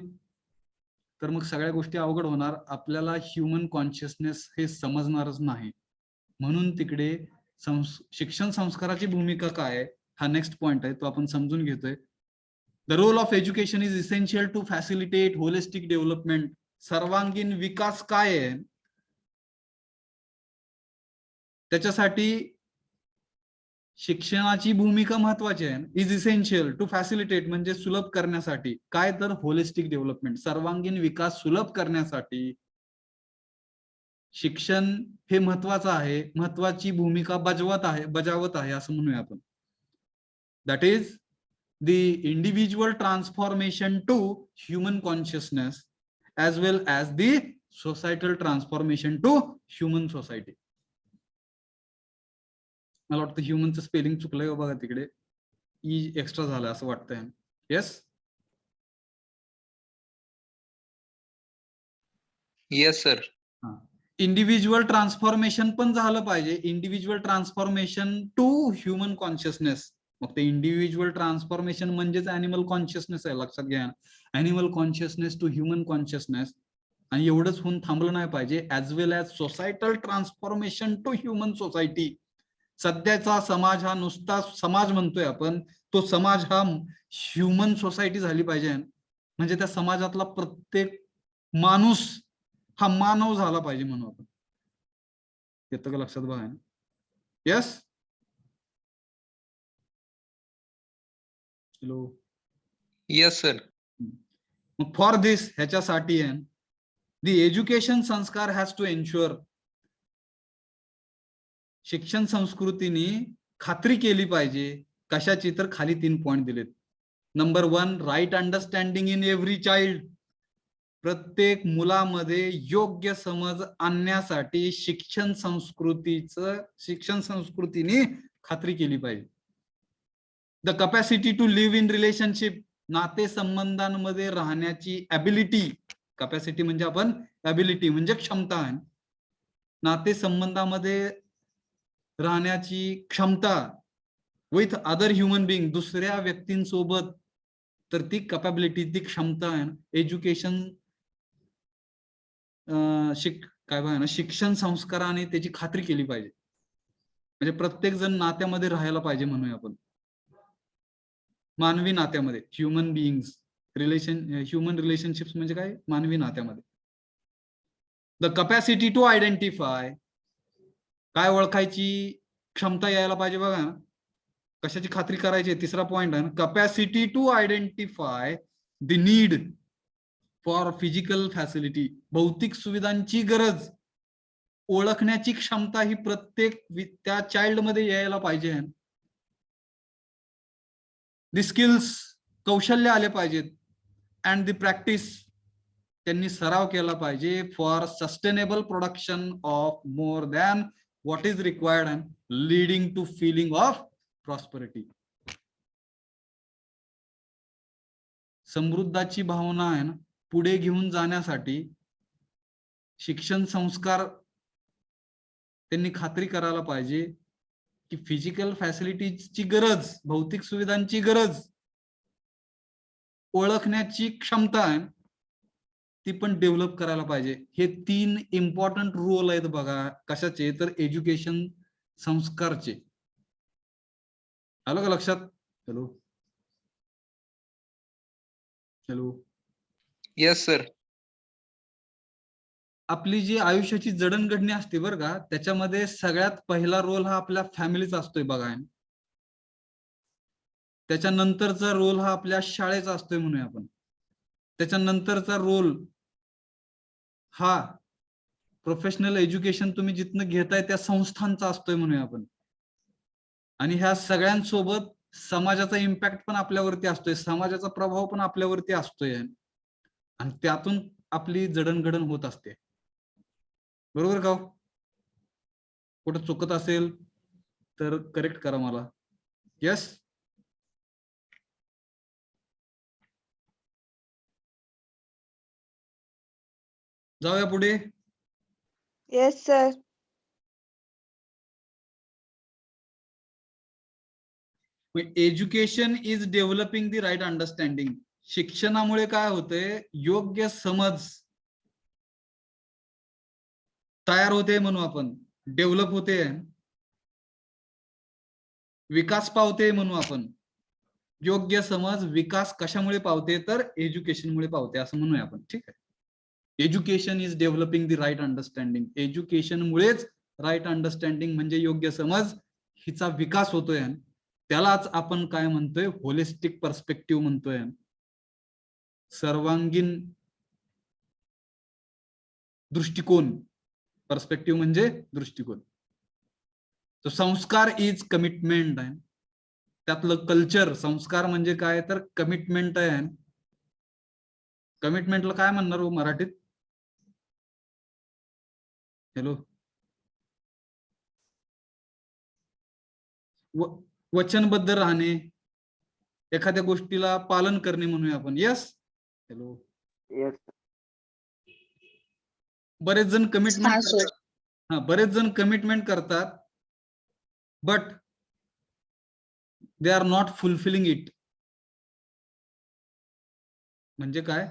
तर मग सगळ्या गोष्टी अवघड होणार, आपल्याला ह्युमन कॉन्शियसनेस हे समजणारच नाही. म्हणून तिकडे शिक्षण संस्काराची भूमिका काय आहे हा नेक्स्ट पॉइंट आहे, तो आपण समजून घेतोय. The role of education is essential to facilitate holistic development. सर्वांगीण विकास काय आहे, त्याच्यासाठी शिक्षणाची भूमिका महत्वाची आहे. इज इसेन्शियल टू फॅसिलिटेट म्हणजे सुलभ करण्यासाठी, काय तर होलिस्टिक डेव्हलपमेंट, सर्वांगीण विकास सुलभ करण्यासाठी शिक्षण हे महत्वाचं आहे, महत्वाची भूमिका बजावत आहे असं म्हणूया आपण. That is the individual transformation to human consciousness as well as the societal transformation to human society. मला वाटतं ह्युमनचं स्पेलिंग चुकलंय बघा, तिकडे ई एक्स्ट्रा झालं असं वाटतंय. Yes, yes sir. Individual transformation पण झालं पाहिजे, individual transformation to human consciousness. मग ते इंडिव्हिज्युअल ट्रान्सफॉर्मेशन म्हणजेच अॅनिमल कॉन्शियसनेस आहे, लक्षात घ्या. Animal consciousness to human consciousness. आणि एवढंच होऊन थांबलं नाही पाहिजे, as well as societal transformation to human society. सध्याचा समाज हा नुसता समाज म्हणतोय आपण, तो समाज हा ह्युमन सोसायटी झाली पाहिजे. म्हणजे त्या समाजातला प्रत्येक माणूस हा मानव झाला पाहिजे म्हणून आपण. येतं का लक्षात बघा? Yes, hello. Yes sir. मग फॉर दिस, ह्याच्यासाठी द एज्युकेशन संस्कार हॅज टू एन्श्युअर, शिक्षण संस्कृतीने खात्री केली पाहिजे. कशाची? तर खाली 3 पॉइंट दिलेत. Number 1, right understanding in every child. प्रत्येक मुलामध्ये योग्य समज आणण्यासाठी शिक्षण संस्कृतीने खात्री केली पाहिजे. The capacity to live in relationship, नातेसंबंधांमध्ये राहण्याची ॲबिलिटी. कपॅसिटी म्हणजे आपण ॲबिलिटी म्हणजे क्षमता आहे, नातेसंबंधामध्ये राहण्याची क्षमता विथ अदर ह्युमन बिंग, दुसऱ्या व्यक्तींसोबत, तर ती कॅपॅबिलिटी, ती क्षमता आहे. एज्युकेशन काय बघा ना, शिक्षण संस्काराने त्याची खात्री केली पाहिजे. म्हणजे प्रत्येक जण नात्यामध्ये राहायला पाहिजे म्हणूया आपण, मानवी नात्यामध्ये, ह्युमन बिईंग्स. ह्युमन रिलेशनशिप्स म्हणजे काय, मानवी नात्यामध्ये. द कपॅसिटी टू आयडेंटिफाय, काय ओळखायची क्षमता यायला पाहिजे बघा. कशाची खात्री करायची, तिसरा पॉइंट आहे, capacity to identify the need for physical facility, भौतिक सुविधांची गरज ओळखण्याची क्षमता ही प्रत्येक त्या चाइल्ड मध्ये यायला पाहिजे. द स्किल्स, कौशल्य आले पाहिजेत. अँड द प्रॅक्टिस, त्यांनी सराव केला पाहिजे for sustainable production of more than what is required and leading to feeling of prosperity. समृद्धाची भावना आहे ना पुढे घेऊन जाण्यासाठी शिक्षण संस्कार त्यांनी खात्री करायला पाहिजे की फिजिकल फॅसिलिटीची गरज, भौतिक सुविधांची गरज ओळखण्याची क्षमता आहे ती पण डेव्हलप करायला पाहिजे. हे 3 इम्पॉर्टंट रोल आहेत बघा. कशाचे, तर एज्युकेशन, संस्कारचे. आलं का लक्षात? Hello hello. Yes, sir. आपली जी आयुष्याची जडणघडणी असते बरं का, त्याच्यामध्ये सगळ्यात पहिला रोल हा आपल्या फॅमिलीचा असतोय बघा. त्याच्यानंतरचा रोल हा आपल्या शाळेचा असतोय म्हणूया आपण. त्याच्यानंतरचा रोल हा प्रोफेशनल एज्युकेशन तुम्ही जिथनं घेताय त्या संस्थांचा असतोय म्हणूया आपण. आणि ह्या सगळ्यांसोबत समाजाचा इम्पॅक्ट पण आपल्यावरती असतोय, समाजाचा प्रभाव पण आपल्यावरती असतोय. आणि त्यातून आपली जडणघडण होत असते. बरोबर का? कुठं चुकत असेल तर करेक्ट करा मला. यस. जाऊया पुढे. Yes, sir. Education is developing the right understanding. शिक्षणामुळे काय होतंय, योग्य समज तयार होते म्हणू आपण, डेव्हलप होते, विकास पावते म्हणू आपण. योग्य समज विकास कशामुळे पावते, तर एज्युकेशनमुळे पावते असं म्हणूया आपण. ठीक आहे. Education is developing the right understanding. एज्युकेशनमुळेच राईट अंडरस्टँडिंग म्हणजे योग्य समज हिचा विकास होतोय. त्यालाच आपण काय म्हणतोय, होलिस्टिक पर्स्पेक्टिव्ह म्हणतोय. सर्वांगीण दृष्टिकोन. पर्स्पेक्टिव्ह म्हणजे दृष्टिकोन. तो संस्कार इज कमिटमेंट आहे. त्यातलं कल्चर, संस्कार म्हणजे काय, तर कमिटमेंट आहे. कमिटमेंटला काय म्हणणार हो मराठीत? हॅलो. वचनबद्ध राहणे, एखाद्या गोष्टीला पालन करणे म्हणूया आपण. यस. हॅलो. येस. बरेच जण कमिटमेंट हा, sir. करतात. बरेच जण कमिटमेंट करतात, but they are not fulfilling it. म्हणजे काय,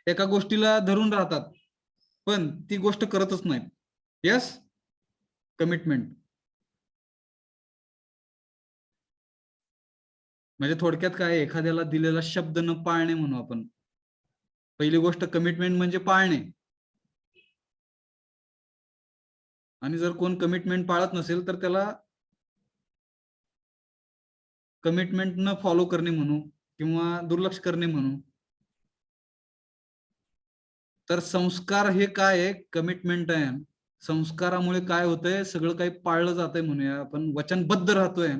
एका गोष्टीला धरून राहतात पण ती गोष्ट करतच नाहीत. यस. कमिटमेंट म्हणजे थोडक्यात काय, एखाद्याला दिलेला शब्द न पाळणे म्हणू आपण. पहिली गोष्ट कमिटमेंट म्हणजे पाळणे. आणि जर कोण कमिटमेंट पाळत नसेल तर त्याला कमिटमेंट न फॉलो करणे म्हणू किंवा दुर्लक्ष करणे म्हणू. तर संस्कार हे काय आहे, कमिटमेंट आहे. संस्कारामुळे काय होतंय, सगळं काही पाळलं जातंय म्हणूया आपण, वचनबद्ध राहतोय.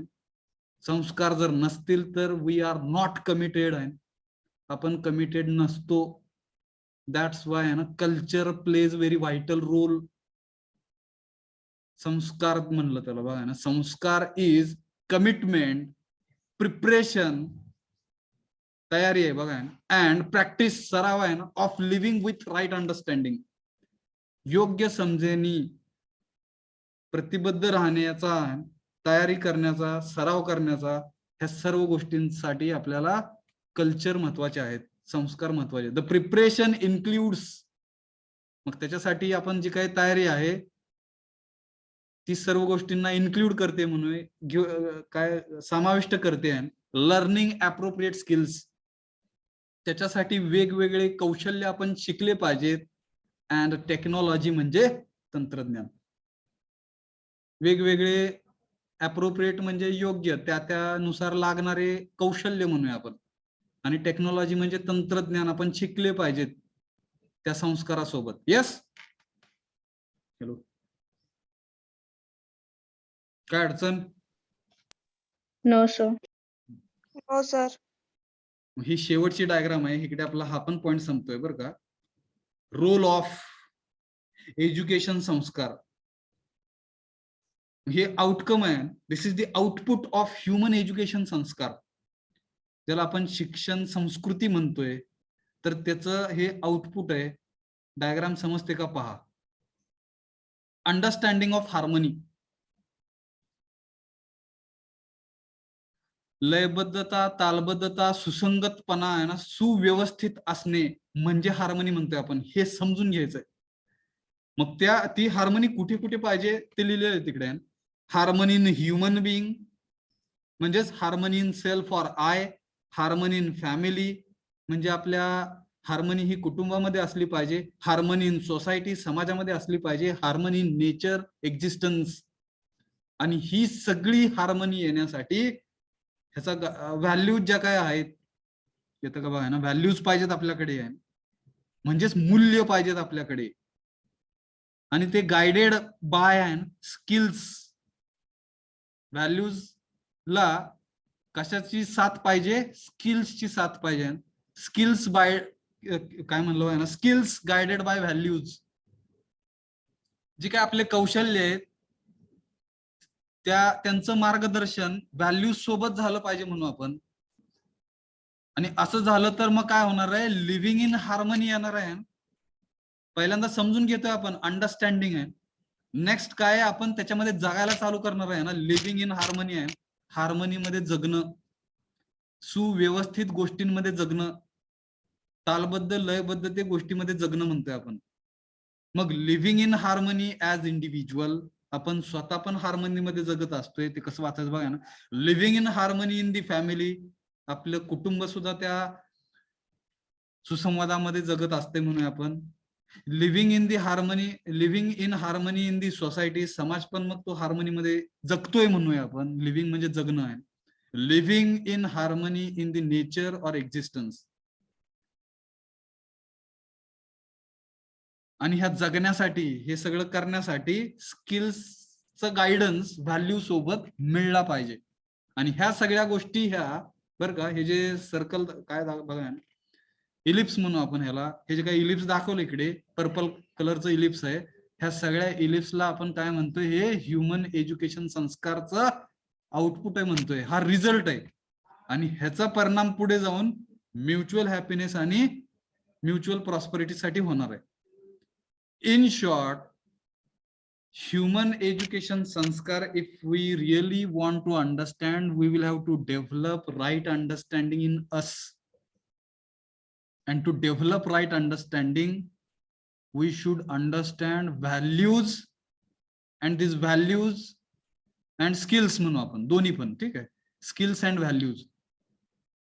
संस्कार जर नसतील तर वी आर नॉट कमिटेड आहे, आपण कमिटेड नसतो. दॅट्स वाय ना culture plays very vital role. संस्कार म्हणलं त्याला बघा ना, संस्कार इज कमिटमेंट, प्रिपरेशन तयारी आहे बघा, अँड प्रॅक्टिस सराव आहे ना, of living with right understanding. योग्य समजेनी प्रतिबद्ध राहण्याचा, तयारी करण्याचा, सराव करण्याचा, ह्या सर्व गोष्टींसाठी आपल्याला कल्चर महत्वाचे आहेत, संस्कार महत्वाचे. द प्रिपरेशन इन्क्लुड्स, मग त्याच्यासाठी आपण जी काही तयारी आहे ती सर्व गोष्टींना इन्क्लूड करते म्हणून काय समाविष्ट करते. लर्निंग अप्रोप्रिएट स्किल्स, त्याच्यासाठी वेगवेगळे कौशल्य आपण शिकले पाहिजेत. अँड टेक्नॉलॉजी म्हणजे तंत्रज्ञान. वेगवेगळे अप्रोप्रिएट म्हणजे योग्य, त्यानुसार लागणारे कौशल्य म्हणूया आपण. आणि टेक्नॉलॉजी म्हणजे तंत्रज्ञान, आपण शिकले पाहिजेत त्या संस्कारासोबत. येस. हॅलो, काय अडचण? No, sir. No, sir. ही शेवटची डायग्राम आहे. इकडे आपला हा पण पॉइंट संपतोय बरं का. रोल ऑफ एज्युकेशन संस्कार, हे आउटकम आहे. This is the output of human education संस्कार, ज्याला आपण शिक्षण संस्कृती म्हणतोय. तर त्याचं हे आउटपुट आहे. डायग्राम समजते का पहा. अंडरस्टँडिंग ऑफ हार्मनी, लयबद्धता, तालबद्धता, सुसंगतपणा आहे ना, सुव्यवस्थित असणे म्हणजे हार्मनी म्हणतोय आपण. हे समजून घ्यायचंय. मग ती हार्मनी कुठे कुठे पाहिजे ते लिहिलेलं आहे तिकडे. हार्मनी इन ह्युमन बिईंग, म्हणजेच harmony in self or I. Harmony in family, म्हणजे आपल्या हार्मनी ही कुटुंबामध्ये असली पाहिजे. हार्मनी इन सोसायटी, समाजामध्ये असली पाहिजे. Harmony in nature, existence. आणि ही सगळी हार्मनी येण्यासाठी ह्याचा व्हॅल्यूज ज्या काय आहेत, येतं का बघा ना, व्हॅल्यूज पाहिजेत आपल्याकडे, म्हणजेच मूल्य पाहिजेत आपल्याकडे. आणि ते गायडेड बाय स्किल्स. व्हॅल्यूज ला कशाची साथ पाहिजे? स्किल्सची साथ पाहिजे. स्किल्स बाय काय म्हणलो आहे ना, स्किल्स गायडेड बाय व्हॅल्यूज. जे काय आपले कौशल्य आहेत त्यांचं मार्गदर्शन व्हॅल्यूज सोबत झालं पाहिजे म्हणू आपण. आणि असं झालं तर मग काय होणार आहे? लिव्हिंग इन हार्मनी येणार आहे. पहिल्यांदा समजून घेतोय आपण, अंडरस्टँडिंग आहे. नेक्स्ट काय, आपण त्याच्यामध्ये जगायला चालू करणार आहे ना. लिव्हिंग इन हार्मनी आहे, हार्मनीमध्ये जगणं, सुव्यवस्थित गोष्टींमध्ये जगणं, तालबद्ध लयबद्ध ते गोष्टीमध्ये जगणं म्हणतोय आपण. मग living in harmony as individual, आपण स्वतः पण हार्मनीमध्ये जगत असतोय. ते कसं वाचायचं बघा ना. Living in harmony in the family, आपलं कुटुंब सुद्धा त्या सुसंवादामध्ये जगत असते म्हणून आपण. Living in harmony in the society, समाज पण मग तो हार्मनीमध्ये जगतोय म्हणूया आपण. लिव्हिंग म्हणजे जगणं आहे. Living in harmony in the nature or existence. आणि ह्या जगण्यासाठी, हे सगळं करण्यासाठी स्किल्सचं गायडन्स व्हॅल्यू सोबत मिळला पाहिजे. आणि ह्या सगळ्या गोष्टी ह्या बरं का, हे जे सर्कल काय बघा, इलिप्स म्हणू आपण ह्याला. हे जे काही इलिप्स दाखवलं इकडे, पर्पल कलरचं इलिप्स आहे. ह्या सगळ्या इलिप्सला आपण काय म्हणतोय? हे ह्युमन एज्युकेशन संस्कारचं आउटपुट आहे म्हणतोय. हा रिझल्ट आहे. आणि ह्याचा परिणाम पुढे जाऊन म्युच्युअल हॅपीनेस आणि म्युच्युअल प्रॉस्पेरिटीसाठी होणार आहे. In short, human education sanskar, if we really want to understand, we will have to develop right understanding in us. And to develop right understanding, we should understand values, and these values and skills म्हणू आपण, दोन्ही पण. ठीक आहे, skills and values.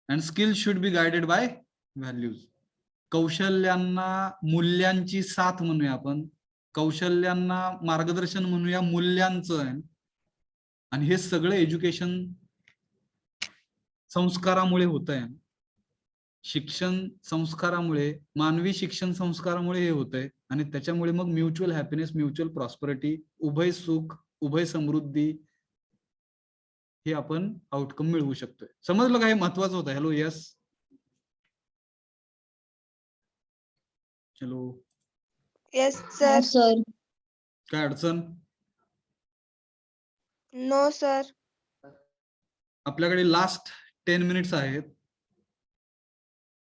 And skills should be guided by values. कौशल्यांना मूल्यांची साथ म्हणूया आपण. कौशल्यांना मार्गदर्शन म्हणूया मूल्यांचं आहे. आणि हे सगळं एज्युकेशन संस्कारामुळे होत आहे. शिक्षण संस्कारामुळे, मानवी शिक्षण संस्कारामुळे हे होत आहे. आणि त्याच्यामुळे मग म्युच्युअल हॅपीनेस, म्युच्युअल प्रॉस्पेरिटी, उभय सुख, उभय समृद्धी, हे आपण आउटकम मिळवू शकतोय. समजलं का? हे महत्वाचं होतं. Hello, yes. Hello, Yes, No, sir. sir. काय अडचण? No, sir. आपल्याकडे लास्ट 10 मिनिट्स आहेत.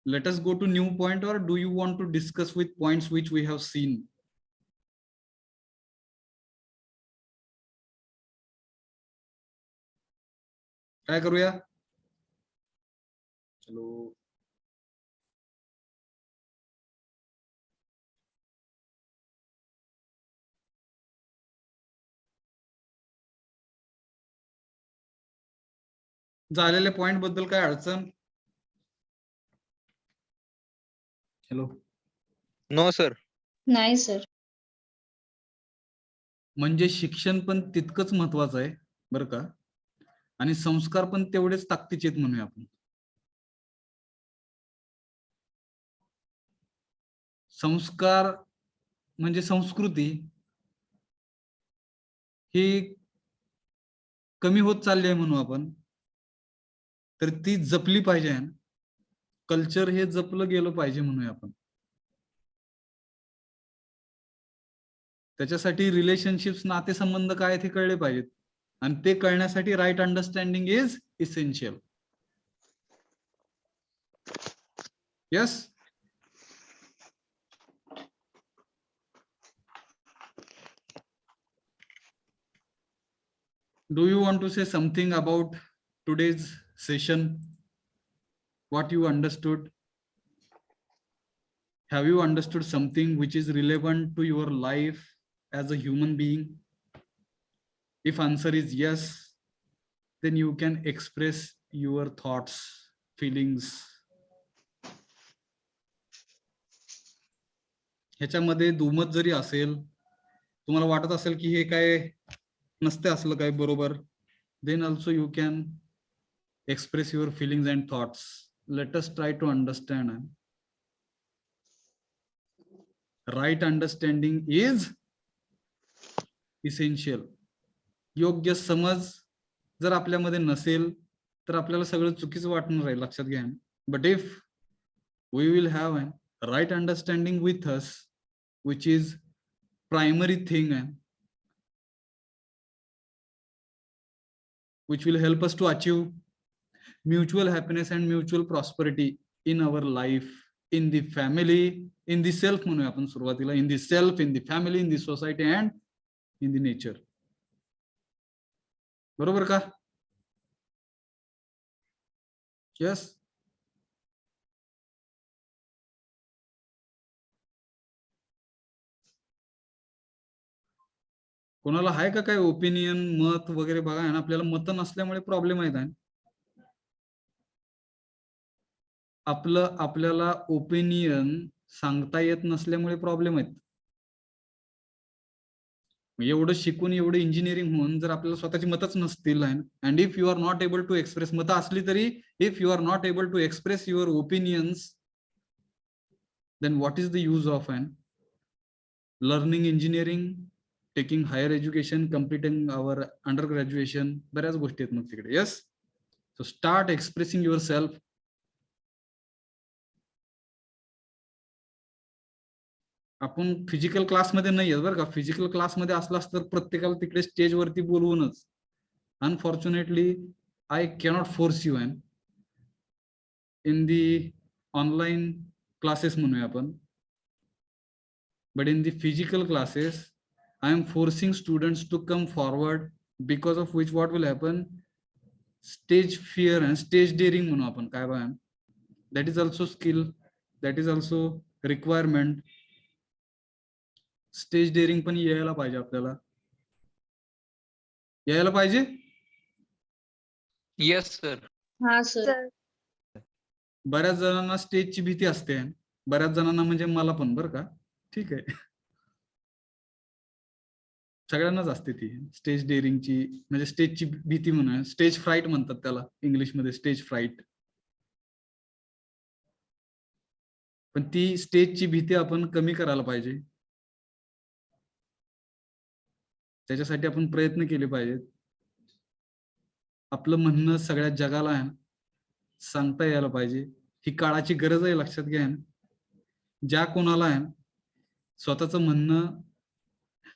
Let us go to new point, or do you want to discuss with points which we have seen? काय करूया? चलो, झालेल्या पॉइंट बद्दल काय अडचण? हॅलो. No, sir. नाही सर. म्हणजे शिक्षण पण तितकंच महत्वाचं आहे बरं का, आणि संस्कार पण तेवढेच ताकदीचे आहेत म्हणूया आपण. संस्कार म्हणजे संस्कृती ही कमी होत चालली आहे म्हणू आपण, तर ती जपली पाहिजे. कल्चर हे जपलं गेलं पाहिजे म्हणूया आपण. त्याच्यासाठी रिलेशनशिप्स, नातेसंबंध काय ते कळले पाहिजेत, आणि ते कळण्यासाठी right understanding is essential. Yes. Do you want to say something about today's session? What you understood? Have you understood something which is relevant to your life as a human being? If answer is yes, then you can express your thoughts, feelings. ह्याच्यामध्ये दुमत जरी असेल, तुम्हाला वाटत असेल की हे काय नसते असलं काय बरोबर, then also you can express your feelings and thoughts. Let us try to understand. Right understanding is essential. योग्य समज जर आपल्यामध्ये नसेल तर आपल्याला सगळं चुकीचं वाटणार आहे, लक्षात घ्या. But if we will have a right understanding with us, which is primary thing, which will help us to achieve mutual happiness and mutual prosperity in our life, in the family, in the self म्हणूया आपण सुरुवातीला, in the self, in the family, in the society and in the nature. बरोबर का? Yes. कोणाला आहे का काय opinion, मत वगैरे? बघा आहे ना, आपल्याला मत नसल्यामुळे प्रॉब्लेम आहेत. आपल्याला ओपिनियन सांगता येत नसल्यामुळे प्रॉब्लेम आहेत. एवढं शिकून, एवढं इंजिनिअरिंग होऊन जर आपल्याला स्वतःची मतच नसतील, and if you are not able to express, मत असली तरी if you are not able to express your opinions, then what is the use of learning engineering, taking higher education, completing our under graduation? बऱ्याच गोष्टी आहेत मग तिकडे. Yes. So start expressing yourself. आपण physical क्लासमध्ये नाही आहेत बरं का. फिजिकल क्लासमध्ये असलास तर प्रत्येकाला तिकडे स्टेजवरती बोलवूनच. Unfortunately I cannot force you in the online classes म्हणूया आपण, but in the physical classes I am forcing students to come forward, because of which what will happen? Stage fear and stage daring म्हणू आपण, काय बघा, that is also skill, that is also requirement. Stage daring पण यायला पाहिजे आपल्याला. यायला पाहिजे. Yes, sir. हा सर. सर. बऱ्याच जणांना स्टेजची भीती असते, बऱ्याच जणांना, म्हणजे मला पण बरं का. ठीक आहे, सगळ्यांनाच असते ती स्टेज डेअरिंगची, म्हणजे स्टेजची भीती म्हणून. स्टेज फ्राईट म्हणतात त्याला इंग्लिशमध्ये, स्टेज फ्राईट. पण ती स्टेजची भीती आपण कमी करायला पाहिजे. त्याच्यासाठी आपण प्रयत्न केले पाहिजेत. आपलं म्हणणं सगळ्या जगाला सांगता यायला पाहिजे. ही काळाची गरज आहे, लक्षात घ्या. ज्या कोणाला स्वतःचं म्हणणं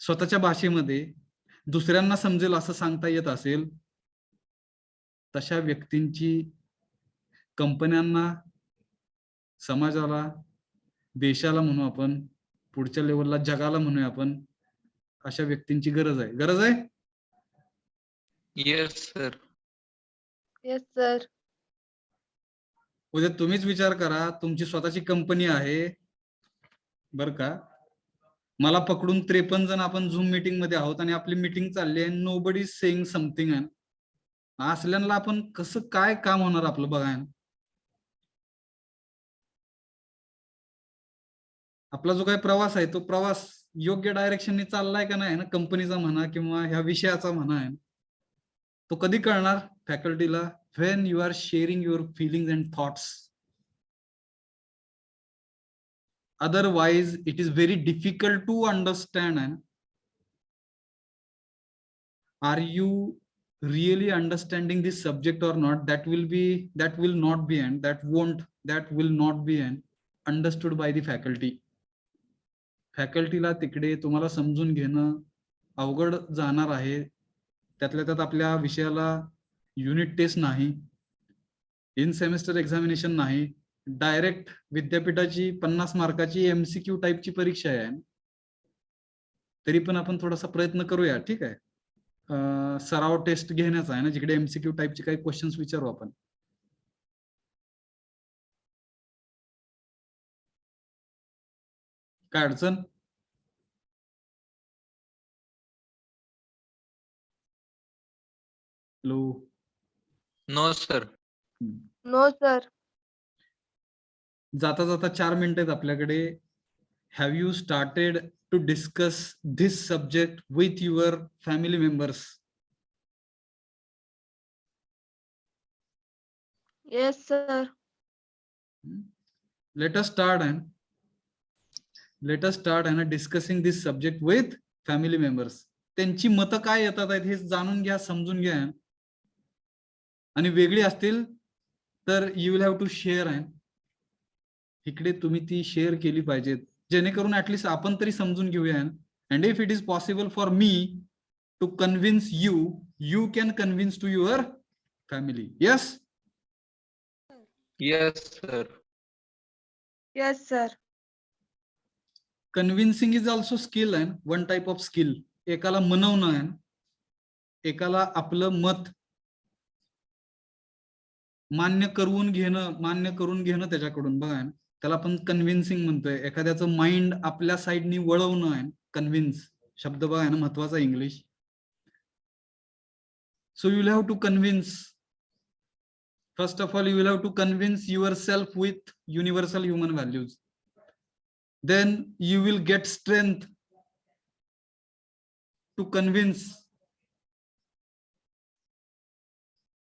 स्वतःच्या भाषेमध्ये दुसऱ्यांना समजेल असं सांगता येत असेल, तशा व्यक्तींची कंपन्यांना, समाजाला, देशाला म्हणू आपण, पुढच्या लेवलला जगाला म्हणूया आपण, अशा व्यक्तींची गरज आहे. गरज आहे. Yes, sir. Yes sir. उद्या तुम्हीच विचार करा, तुमची स्वतःची कंपनी आहे बरं का, मला पकडून 53 जण आपण झूम मीटिंग मध्ये आहोत आणि आपली मीटिंग चालली आहे, नोबडी इज सेइंग समथिंग, असल्याला आपण कसं काय काम होणार आपलं बघा. आपला जो काही प्रवास आहे तो प्रवास योग्य डायरेक्शनने चाललाय का नाही ना, कंपनीचा म्हणा किंवा ह्या विषयाचा म्हणा आहे, तो कधी कळणार फॅकल्टीला? When you are sharing your feelings and thoughts. Otherwise, it is very difficult to understand. And are you really understanding this subject or not? That will not be and that will not be and understood by the faculty. फॅकल्टीला तिकडे तुम्हाला समजून घेणं अवघड जाणार आहे. त्यातल्या त्यात आपल्या विषयाला युनिट टेस्ट नाही, इन सेमेस्टर एक्झामिनेशन नाही, डायरेक्ट विद्यापीठाची 50 मार्काची MCQ टाईपची परीक्षा आहे. तरी पण आपण थोडासा प्रयत्न करूया, ठीक आहे. सराव टेस्ट घेण्याचा आहे ना, जिकडे MCQ टाईपचे काही क्वेश्चन्स विचारू आपण. काय अडचण? Hello. No sir. No, sir. जाता जाता 4 मिनिट आहेत आपल्याकडे. Have you started to discuss this subject with your family members? Yes, sir. Let us start and discussing this subject with family members. त्यांची मतं काय येतात आहेत हे जाणून घ्या, समजून घ्या. आणि वेगळी असतील तर you will have to share. इकडे तुम्ही ती शेअर केली पाहिजेत, जेणेकरून ऍटलीस्ट आपण तरी समजून घेऊया. And if it is possible for me to convince you, you can convince to your family. Yes yes sir. Yes, sir. Convincing is also skill and one type of skill. एकाला मनवणं आहे, एकाला आपलं मत मान्य करून घेणं त्याच्याकडून बघा, त्याला आपण कन्व्हिन्सिंग म्हणतोय. एखाद्याचं माइंड आपल्या साईडनी वळवणं आहे कन्व्हिन्स शब्द बघा ना, महत्वाचा English. So you will have to convince. First of all, you will have to convince yourself with universal human values. Then you will get strength to convince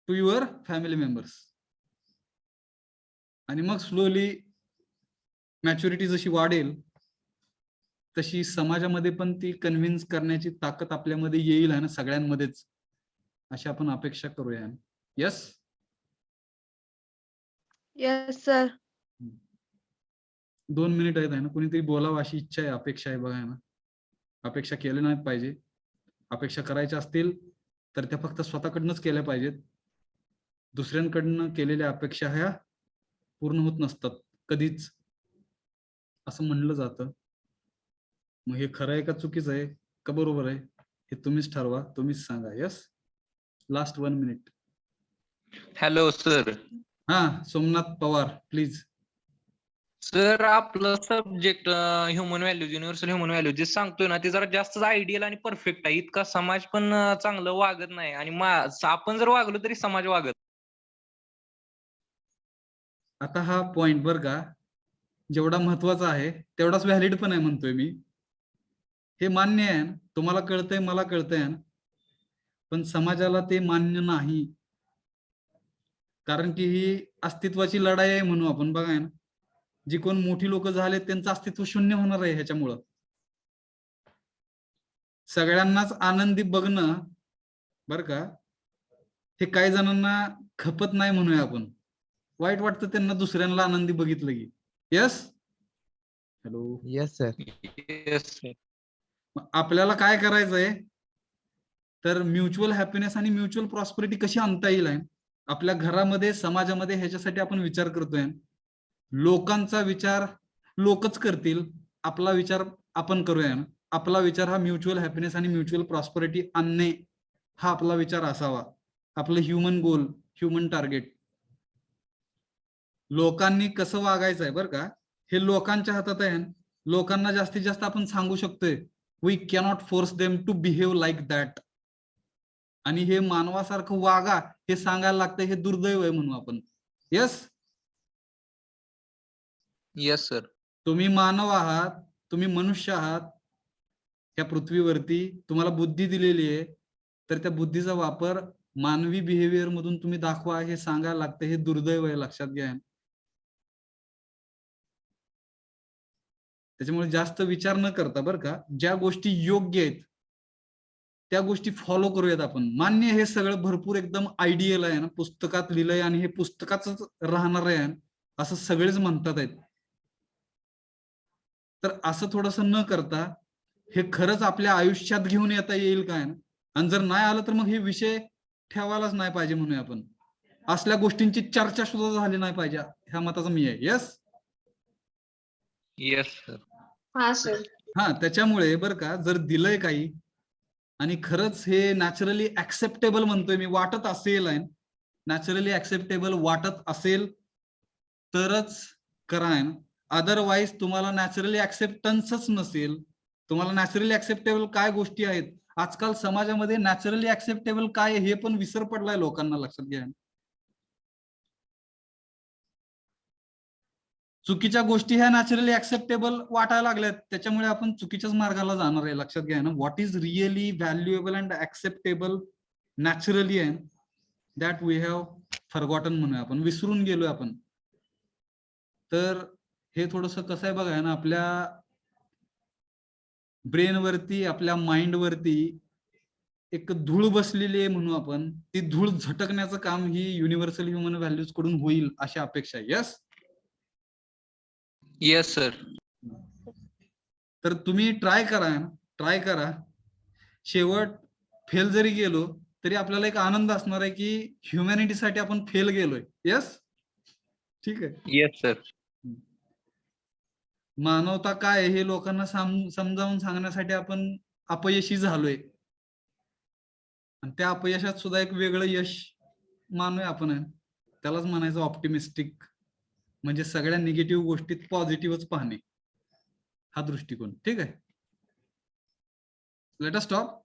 to your family members. आणि मग slowly maturity जशी वाढेल तशी समाजामध्ये पण ती convince करण्याची ताकद आपल्यामध्ये येईल आहे ना, सगळ्यांमध्येच, अशी आपण अपेक्षा करूया. यस. Yes, sir. 2 मिनिट आहेत आहे ना, कोणीतरी बोलावं अशी इच्छा आहे, अपेक्षा आहे बघा ना. अपेक्षा केल्या नाहीत पाहिजे. अपेक्षा करायच्या असतील तर त्या फक्त स्वतःकडनंच केल्या पाहिजेत. दुसऱ्यांकडनं केलेल्या अपेक्षा ह्या पूर्ण होत नसतात कधीच, असं म्हणलं जातं. मग हे खरं आहे का चुकीचं आहे का बरोबर आहे हे तुम्हीच ठरवा, तुम्हीच सांगा. Yes. Last 1 minute. Hello sir. हा, सोमनाथ पवार प्लीज. सर, आपलं subject human values, universal human values जे सांगतोय ना, ते जरा जास्त आयडियल आणि परफेक्ट आहे. इतका समाज पण चांगलं वागत नाही आणि आपण जर वागलो तरी समाज वागत. आता हा पॉइंट बर का, जेवढा महत्वाचा आहे तेवढाच व्हॅलिड पण आहे म्हणतोय मी. हे मान्य आहे, तुम्हाला कळतंय, मला कळतंय, पण समाजाला ते मान्य नाही. कारण की ही अस्तित्वाची लढाई आहे म्हणू आपण बघा ना. जी कोण मोठी लोक झाले त्यांचं अस्तित्व शून्य होणार आहे ह्याच्यामुळं. सगळ्यांनाच आनंदी बघणं बर का, हे काही जणांना खपत नाही म्हणूया आपण. वाईट वाटतं त्यांना दुसऱ्यांना आनंदी बघितलं की. Yes. Hello. Yes sir. Yes sir. आपल्याला काय करायचंय तर म्युच्युअल हॅपीनेस आणि म्युच्युअल प्रॉस्पेरिटी कशी आणता येईल आपल्या घरामध्ये, समाजामध्ये, ह्याच्यासाठी आपण विचार करतोय. लोकांचा विचार लोकच करतील, आपला विचार आपण करूया. आपला विचार हा म्युच्युअल हॅपीनेस आणि म्युच्युअल प्रॉस्पेरिटी आणणे हा आपला विचार असावा. आपलं ह्युमन गोल, ह्युमन टार्गेट. लोकांनी कसं वागायचं आहे बरं का, हे लोकांच्या हातात आहे. लोकांना जास्तीत जास्त आपण सांगू शकतोय, we cannot force them to behave like that. आणि हे मानवासारखं वागा हे सांगायला लागतं, हे दुर्दैव आहे म्हणू आपण. Yes, yes sir. तुम्ही मानव आहात, तुम्ही मनुष्य आहात या पृथ्वीवरती, तुम्हाला बुद्धी दिलेली आहे, तर त्या बुद्धीचा वापर मानवी बिहेवियर मधून तुम्ही दाखवा हे सांगायला लागतं, हे दुर्दैव आहे, लक्षात घ्या. त्याच्यामुळे जास्त विचार न करता बरं का, ज्या गोष्टी योग्य आहेत त्या गोष्टी फॉलो करूयात आपण. मान्य हे सगळं भरपूर एकदम आयडियल आहे ना, पुस्तकात लिहिलंय आणि हे पुस्तकाचंच राहणार आहे असं सगळेच म्हणतात आहेत. तर असं थोडंसं न करता हे खरंच आपल्या आयुष्यात घेऊन येता येईल काय ना, आणि जर नाही आलं तर मग हे विषय ठेवायलाच नाही पाहिजे म्हणूया आपण. असल्या गोष्टींची चर्चा सुद्धा झाली नाही पाहिजे, ह्या मताचा मी आहे. Yes, yes sir. हा सर. हा, त्याच्यामुळे बरं का, जर दिलंय काही आणि खरंच हे नॅचरली ऍक्सेप्टेबल म्हणतोय मी, वाटत असेल आहे, नॅचरली ऍक्सेप्टेबल वाटत असेल तरच करा आहे ना. अदरवाईज तुम्हाला नॅचरली ऍक्सेप्टन्सच नसेल, तुम्हाला नॅचरली ऍक्सेप्टेबल काय गोष्टी आहेत, आजकाल समाजामध्ये नॅचरली ऍक्सेप्टेबल काय हे पण विसर पडलाय लोकांना, लक्षात घ्या. चुकीच्या गोष्टी ह्या नॅचरली ऍक्सेप्टेबल वाटायला लागल्यात, त्याच्यामुळे आपण चुकीच्याच मार्गाला जाणार आहे, लक्षात घ्या ना. What is really valuable and acceptable naturally आहे, दॅट वी हॅव फॉरगॉटन म्हणूया आपण, विसरून गेलोय आपण. तर हे थोडस कसं आहे बघा ना, आपल्या ब्रेन वरती, आपल्या माइंड वरती एक धूळ बसलेली आहे म्हणू आपण, ती धूळ झटकण्याचं काम ही युनिव्हर्सल ह्युमन व्हॅल्यूज कडून होईल अशी अपेक्षा आहे. Yes, yes sir. तर तुम्ही ट्राय करा. शेवट फेल जरी गेलो तरी आपल्याला एक आनंद असणार आहे की ह्युमॅनिटीसाठी आपण फेल गेलोय. यस, ठीक आहे. Yes sir. मानवता काय हे लोकांना समजावून सांगण्यासाठी आपण अपयशी झालोय, आणि त्या अपयशात सुद्धा एक वेगळं यश मानूया आपण, त्यालाच म्हणायचं ऑप्टिमिस्टिक, म्हणजे सगळ्या निगेटिव्ह गोष्टीत पॉझिटिव्हच पाहणे, हा दृष्टिकोन. ठीक आहे, let us stop.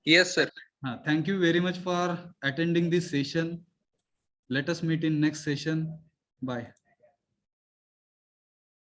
Yes sir. हा, thank you very much for attending this session. Let us meet in next session. Bye.